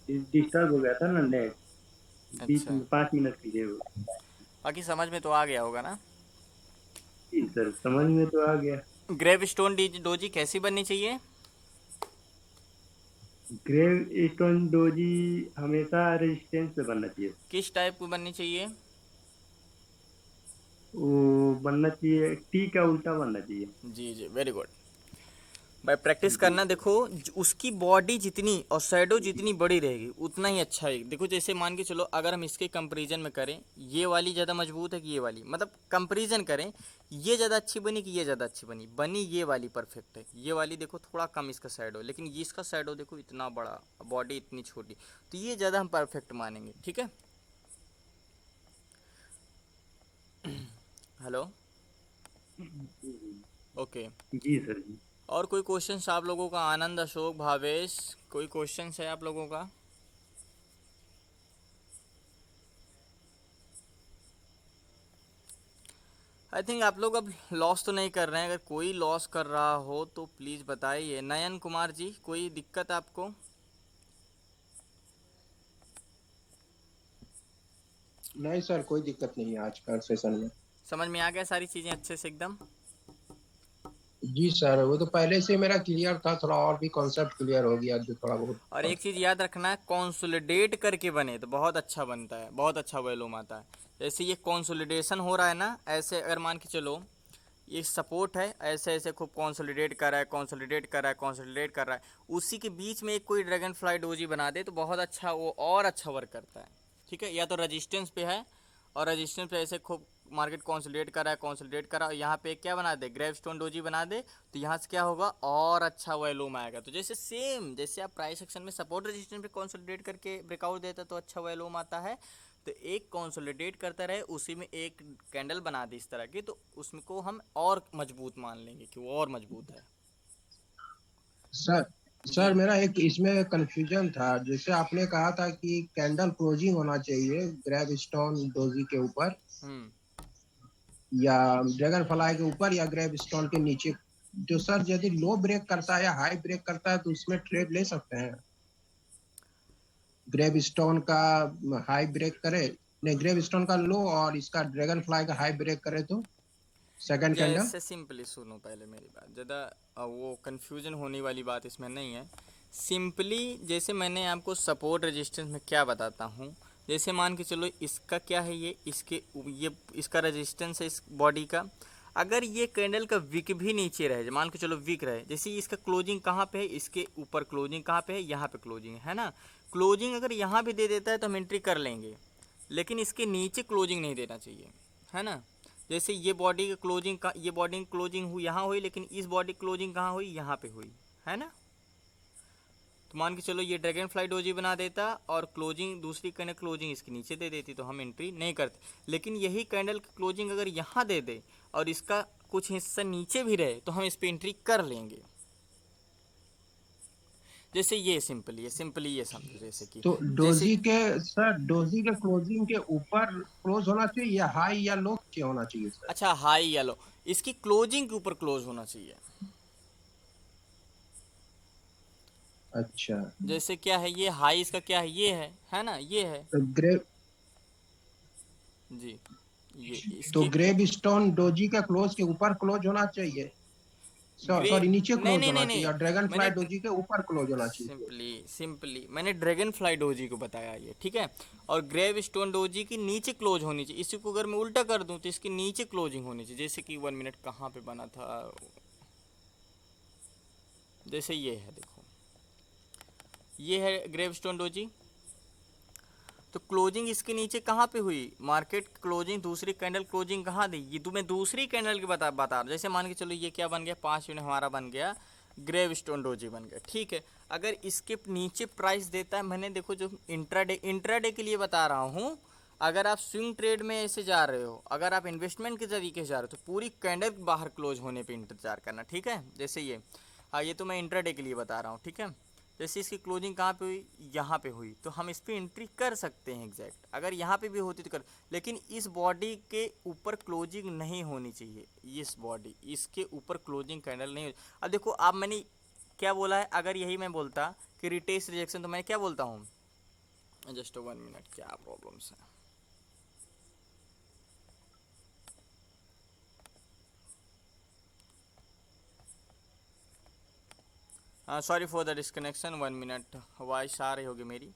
डिस्टर्ब हो गया था ना नेट। बीच अच्छा, में 5 मिनट के लिए वो। बाकी समझ में तो आ गया होगा ना? जी सर, समझ में तो आ गया। ग्रेव स्टोन डोजी कैसी बननी चाहिए? ग्रेव स्टोन डोजी हमेशा रेजिस्टेंस पे बनना चाहिए। किस टाइप की बननी चाहिए? वो बनना चाहिए, टी का उल्टा बनना चाहिए। जी जी, वेरी गुड। भाई प्रैक्टिस जी करना, सर। देखो उसकी बॉडी जितनी और शैडो जितनी बड़ी रहेगी उतना ही अच्छा है। देखो जैसे मान के चलो, अगर हम इसके कंपैरिजन में करें, ये वाली ज़्यादा मजबूत है कि ये वाली, मतलब कंपैरिजन करें, ये ज़्यादा अच्छी बनी कि ये ज़्यादा अच्छी बनी? बनी ये वाली परफेक्ट है। ये वाली देखो थोड़ा कम इसका शैडो, लेकिन ये इसका शैडो देखो इतना बड़ा, बॉडी इतनी छोटी, तो ये ज़्यादा हम परफेक्ट मानेंगे। ठीक है। हेलो। ओके। जी सर जी। और कोई क्वेश्चंस आप लोगों का? आनंद, अशोक, भावेश, कोई क्वेश्चंस है आप लोगों का? आई थिंक आप लोग अब लॉस तो नहीं कर रहे हैं। अगर कोई लॉस कर रहा हो तो प्लीज़ बताइए। नयन कुमार जी, कोई दिक्कत आपको? नहीं सर, कोई दिक्कत नहीं है आज का सेशन में। समझ में आ गया सारी चीज़ें अच्छे से एकदम? जी सर, वो तो पहले से मेरा क्लियर था, थोड़ा और भी कॉन्सेप्ट क्लियर हो गया जो थोड़ा और एक बहुत। चीज़ याद रखना, कॉन्सोलिडेट करके बने तो बहुत अच्छा बनता है, बहुत अच्छा वॉल्यूम आता है। जैसे ये कॉन्सोलिडेशन हो रहा है ना, ऐसे अगर मान के चलो ये सपोर्ट है, ऐसे ऐसे खूब कॉन्सोलिडेट कर रहा है, कॉन्सोलिडेट कर रहा है, कॉन्सोलिडेट कर रहा है, उसी के बीच में एक कोई ड्रैगन फ्लाई डोजी बना दे तो बहुत अच्छा, वो और अच्छा वर्क करता है। ठीक है। या तो रजिस्टेंस पे है और रजिस्टेंस पे ऐसे खूब मार्केट कॉन्सोलिडेट कर रहा है, कॉन्सोलिडेट कर रहा है, यहाँ पे क्या बना दे, ग्रेव स्टोन डोजी बना दे, तो यहाँ से क्या होगा, और अच्छा वॉल्यूम आएगा। तो जैसे सेम जैसे आप प्राइस एक्शन में सपोर्ट रेजिस्टेंस पे कॉन्सोलिडेट करके ब्रेकआउट देता तो अच्छा वॉल्यूम आता है, तो एक कॉन्सोलिडेट करता रहे, उसी में एक कैंडल बना दी इस तरह की, तो उसमें को हम और मजबूत मान लेंगे कि वो और मजबूत है। सर जी। सर मेरा एक इसमें कंफ्यूजन था। जैसे आपने कहा था कि कैंडल क्लोजिंग होना चाहिए ग्रेव स्टोन डोजी के ऊपर, हम्म। या ड्रैगन फ्लाई के ऊपर, या ग्रेव स्टोन के नीचे। जो सर यदि लो ब्रेक करता है या हाई ब्रेक करता है तो उसमें ट्रेड ले सकते हैं? ग्रेव स्टोन का हाई ब्रेक करे, नहीं, ग्रेव स्टोन का लो और इसका ड्रैगन फ्लाई का हाई ब्रेक करे तो सेकंड कैंडल। जैसे सिंपली सुनो पहले मेरी बात, ज़्यादा वो कन्फ्यूजन होने वाली बात इसमें नहीं है। सिंपली जैसे मैंने आपको सपोर्ट रेजिस्टेंस में क्या बताता हूँ, जैसे मान के चलो इसका क्या है, ये इसके ये इसका रेजिस्टेंस है इस बॉडी का। अगर ये कैंडल का विक भी नीचे रहे, मान के चलो विक रहे, जैसे इसका क्लोजिंग कहाँ पे है, इसके ऊपर क्लोजिंग कहाँ पे है, यहाँ पे क्लोजिंग है ना। क्लोजिंग अगर यहाँ भी दे देता है तो हम एंट्री कर लेंगे, लेकिन इसके नीचे क्लोजिंग नहीं देना चाहिए, है ना। जैसे ये बॉडी का क्लोजिंग का, ये बॉडी क्लोजिंग हुई यहाँ हुई, लेकिन इस बॉडी क्लोजिंग कहाँ हुई, यहाँ पे हुई, है ना। तो मान के चलो ये ड्रैगन फ्लाई डोजी बना देता और क्लोजिंग, दूसरी कैंडल क्लोजिंग इसके नीचे दे देती तो हम एंट्री नहीं करते। लेकिन यही कैंडल की क्लोजिंग अगर यहाँ दे दे और इसका कुछ हिस्सा नीचे भी रहे तो हम इस पर एंट्री कर लेंगे। जैसे ये सिंपली ये समझो, जैसे कि तो जैसे डोजी के, सर डोजी के क्लोजिंग के ऊपर क्लोज होना चाहिए या हाई या लो के होना चाहिए सर? अच्छा, हाई या लो, इसकी क्लोजिंग के ऊपर क्लोज होना चाहिए। अच्छा। जैसे क्या है, ये हाई इसका क्या है ना, ये है। तो ग्रे जी। ये तो इसके ग्रेव स्टोन डोजी का क्लोज के ऊपर क्लोज होना चाहिए, ग्रे सॉरी नीचे नहीं क्लोज नहीं होना नहीं चाहिए, नहीं, और ड्रैगन मैंने फ्लाई डोजी के ऊपर क्लोज होना चाहिए। सिंपली मैंने ड्रैगन फ्लाई डोजी को बताया ये, ठीक है। और ग्रेव स्टोन डोजी की नीचे क्लोज होनी चाहिए। इसी को अगर मैं उल्टा कर दूं तो इसकी नीचे क्लोजिंग होनी चाहिए। जैसे कि 1 मिनट कहाँ पे बना था, जैसे ये है, देखो ये है ग्रेव स्टोन डोजी, तो क्लोजिंग इसके नीचे कहाँ पे हुई, मार्केट क्लोजिंग, दूसरी कैंडल क्लोजिंग कहाँ दी, ये तुम्हें दूसरी कैंडल की बता रहा। जैसे मान के चलो ये क्या बन गया, 5 यूनिट हमारा बन गया, ग्रेव स्टोन डोजी बन गया, ठीक है। अगर इसके नीचे प्राइस देता है, मैंने देखो जो इंट्राडे के लिए बता रहा हूँ, अगर आप स्विंग ट्रेड में ऐसे जा रहे हो, अगर आप इन्वेस्टमेंट के तरीके से जा रहे हो, तो पूरी कैंडल बाहर क्लोज होने पे इंतजार करना, ठीक है। जैसे ये, हाँ ये तो मैं इंट्राडे के लिए बता रहा हूँ, ठीक है। जैसे इसकी क्लोजिंग कहाँ पे हुई, यहाँ पे हुई, तो हम इस पर एंट्री कर सकते हैं एग्जैक्ट। अगर यहाँ पे भी होती तो कर, लेकिन इस बॉडी के ऊपर क्लोजिंग नहीं होनी चाहिए, इस बॉडी इसके ऊपर क्लोजिंग कैंडल नहीं हो। अब देखो, आप मैंने क्या बोला है, अगर यही मैं बोलता कि रिटेस्ट रिजेक्शन, तो मैं क्या बोलता हूँ, जस्ट 1 मिनट, क्या प्रॉब्लम्स है। Sorry for the disconnection, 1 minute, voice आ रही होगी मेरी।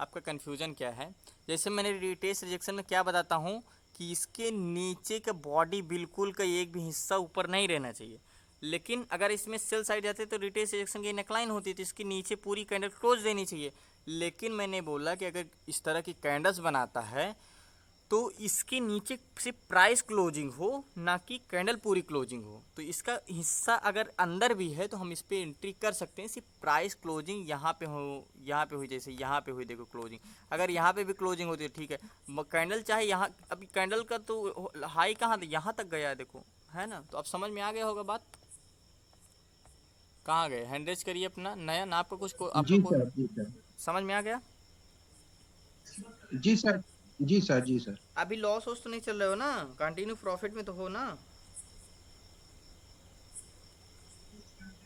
आपका कन्फ्यूजन क्या है, जैसे मैंने रिटेस्ट रिजेक्शन में क्या बताता हूँ कि इसके नीचे का बॉडी बिल्कुल का एक भी हिस्सा ऊपर नहीं रहना चाहिए। लेकिन अगर इसमें सेल साइड जाते तो रिटेस्ट रिजेक्शन की नेकलाइन होती, तो इसके नीचे पूरी कैंडल क्लोज देनी चाहिए। लेकिन मैंने बोला कि अगर इस तरह की कैंडल्स बनाता है तो इसके नीचे सिर्फ प्राइस क्लोजिंग हो, ना कि कैंडल पूरी क्लोजिंग हो। तो इसका हिस्सा अगर अंदर भी है तो हम इस पर एंट्री कर सकते हैं, सिर्फ प्राइस क्लोजिंग यहाँ पे हो, यहाँ पे हुई, जैसे यहाँ पे हुई देखो क्लोजिंग, अगर यहाँ पे भी क्लोजिंग होती है ठीक है। कैंडल चाहे यहाँ, अभी कैंडल का तो हाई कहाँ था, यहाँ तक गया है देखो, है ना। तो अब समझ में आ गया होगा बात, कहाँ गए, हैंड रेज करिए अपना नया ना, आपका कुछ आपका जी कोई सर, जी सर, समझ में आ गया। जी सर, जी सर, जी सर। अभी लॉस वॉस तो नहीं चल रहे हो ना, कंटिन्यू प्रॉफिट में तो हो ना।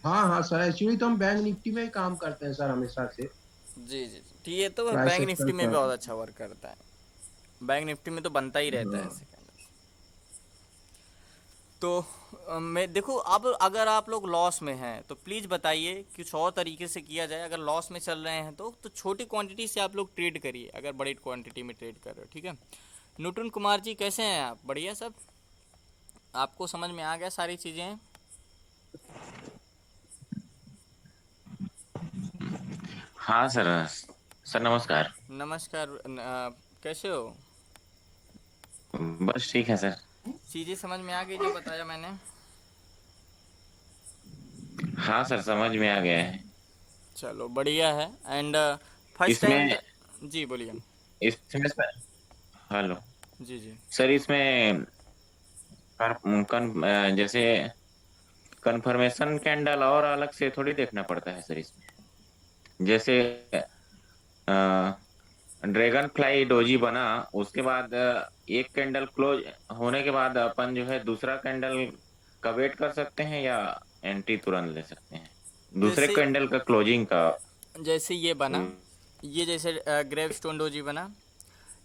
हाँ हाँ सर, एक्चुअली तो हम बैंक निफ्टी में ही काम करते हैं सर, हमेशा से। जी जी जी, ठीक है, तो प्राइस बैंक एक्शन निफ्टी में भी पर। बहुत अच्छा वर्क करता है, बैंक निफ्टी में तो बनता ही रहता है हाँ ऐसे कैंडल। तो मैं देखो, अब अगर आप लोग लॉस में हैं तो प्लीज़ बताइए कुछ और तरीके से किया जाए। अगर लॉस में चल रहे हैं तो छोटी क्वांटिटी से आप लोग ट्रेड करिए, अगर बड़ी क्वांटिटी में ट्रेड कर रहे हो, ठीक है। नुटुन कुमार जी कैसे हैं आप, बढ़िया सब, आपको समझ में आ गया सारी चीज़ें। हाँ सर। सर नमस्कार। नमस्कार, कैसे हो। बस ठीक है सर। चीज़ें समझ में आ गई जो बताया मैंने। हाँ सर, समझ में आ गया है। चलो बढ़िया है। एंड फर्स्ट टाइम, इसमें जी बोलिए। इसमें सर, हेलो जी जी। सर, इसमें जैसे कंफर्मेशन कैंडल और अलग से थोड़ी देखना पड़ता है सर इसमें। जैसे ड्रैगन फ्लाई डोजी बना, उसके बाद एक कैंडल क्लोज होने के बाद अपन जो है दूसरा कैंडल का वेट कर सकते हैं, या एंट्री तुरंत ले सकते हैं दूसरे जैसे कैंडल का क्लोजिंग का। जैसे ये बना, ये जैसे ग्रेव स्टोन डोजी बना,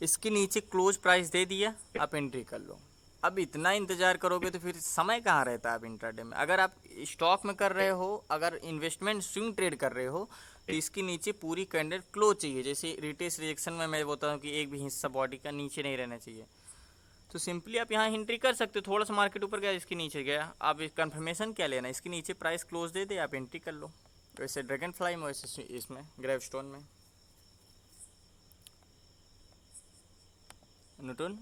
इसके नीचे क्लोज प्राइस दे दिया, आप एंट्री कर लो। अब इतना इंतजार करोगे तो फिर समय कहाँ रहता है आप इंट्राडे में। अगर आप स्टॉक में कर रहे हो, अगर इन्वेस्टमेंट स्विंग ट्रेड कर रहे हो, तो इसके नीचे पूरी कैंडल क्लोज चाहिए। जैसे रिटेस्ट रिजेक्शन में मैं बोलता हूँ कि एक भी हिस्सा बॉडी का नीचे नहीं रहना चाहिए। तो सिंपली आप यहाँ एंट्री कर सकते हो, थोड़ा सा मार्केट ऊपर गया इसके नीचे गया, आप कंफर्मेशन क्या लेना, इसके नीचे प्राइस क्लोज दे दे, आप एंट्री कर लो। वैसे ड्रैगन फ्लाई में, वैसे इसमें ग्रेव स्टोन में। Newton,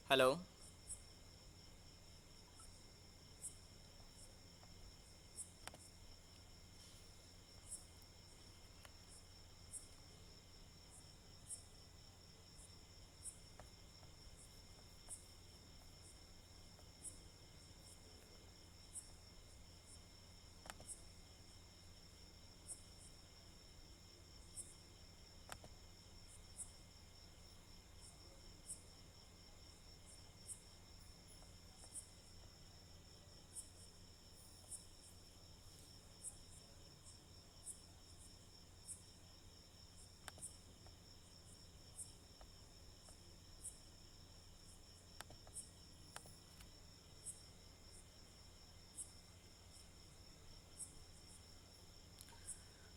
hello.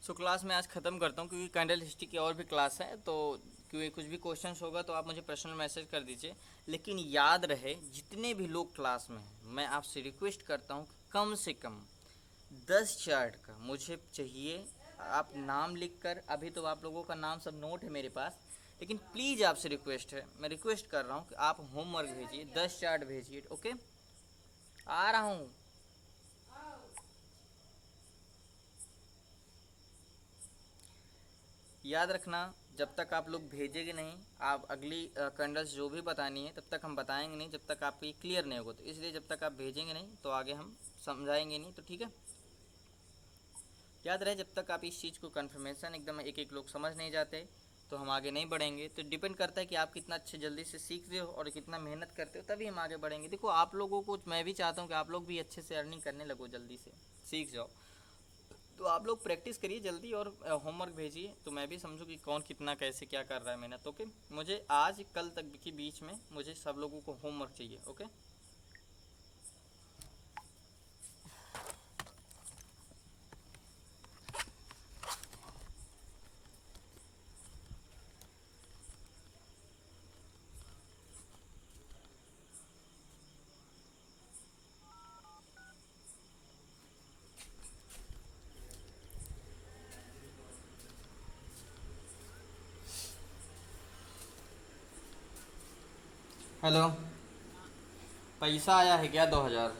सो क्लास में आज ख़त्म करता हूँ, क्योंकि कैंडल हिस्ट्री की और भी क्लास है। तो क्योंकि कुछ भी क्वेश्चंस होगा तो आप मुझे पर्सनल मैसेज कर दीजिए। लेकिन याद रहे, जितने भी लोग क्लास में हैं, मैं आपसे रिक्वेस्ट करता हूँ कि कम से कम 10 चार्ट का मुझे चाहिए। आप नाम लिख कर, अभी तो आप लोगों का नाम सब नोट है मेरे पास, लेकिन प्लीज़ आपसे रिक्वेस्ट है, मैं रिक्वेस्ट कर रहा हूँ कि आप होमवर्क भेजिए, 10 चार्ट भेजिए। ओके, आ रहा हूँ। याद रखना, जब तक आप लोग भेजेंगे नहीं, आप अगली कैंडल्स जो भी बतानी है तब तक हम बताएंगे नहीं, जब तक आपको ये क्लियर नहीं होगा। तो इसलिए जब तक आप भेजेंगे नहीं तो आगे हम समझाएंगे नहीं। तो ठीक है, याद रहे, जब तक आप इस चीज़ को कन्फर्मेशन एकदम एक एक लोग समझ नहीं जाते तो हम आगे नहीं बढ़ेंगे। तो डिपेंड करता है कि आप कितना अच्छे जल्दी से सीख रहे हो और कितना मेहनत करते हो, तभी हम आगे बढ़ेंगे। देखो आप लोगों को मैं भी चाहता हूँ कि आप लोग भी अच्छे से अर्निंग करने लगो, जल्दी से सीख जाओ। तो आप लोग प्रैक्टिस करिए जल्दी और होमवर्क भेजिए, तो मैं भी समझूँ कि कौन कितना कैसे क्या कर रहा है मेहनत। ओके, मुझे आज कल तक के बीच में मुझे सब लोगों को होमवर्क चाहिए। ओके, हेलो, पैसा आया है क्या 2000?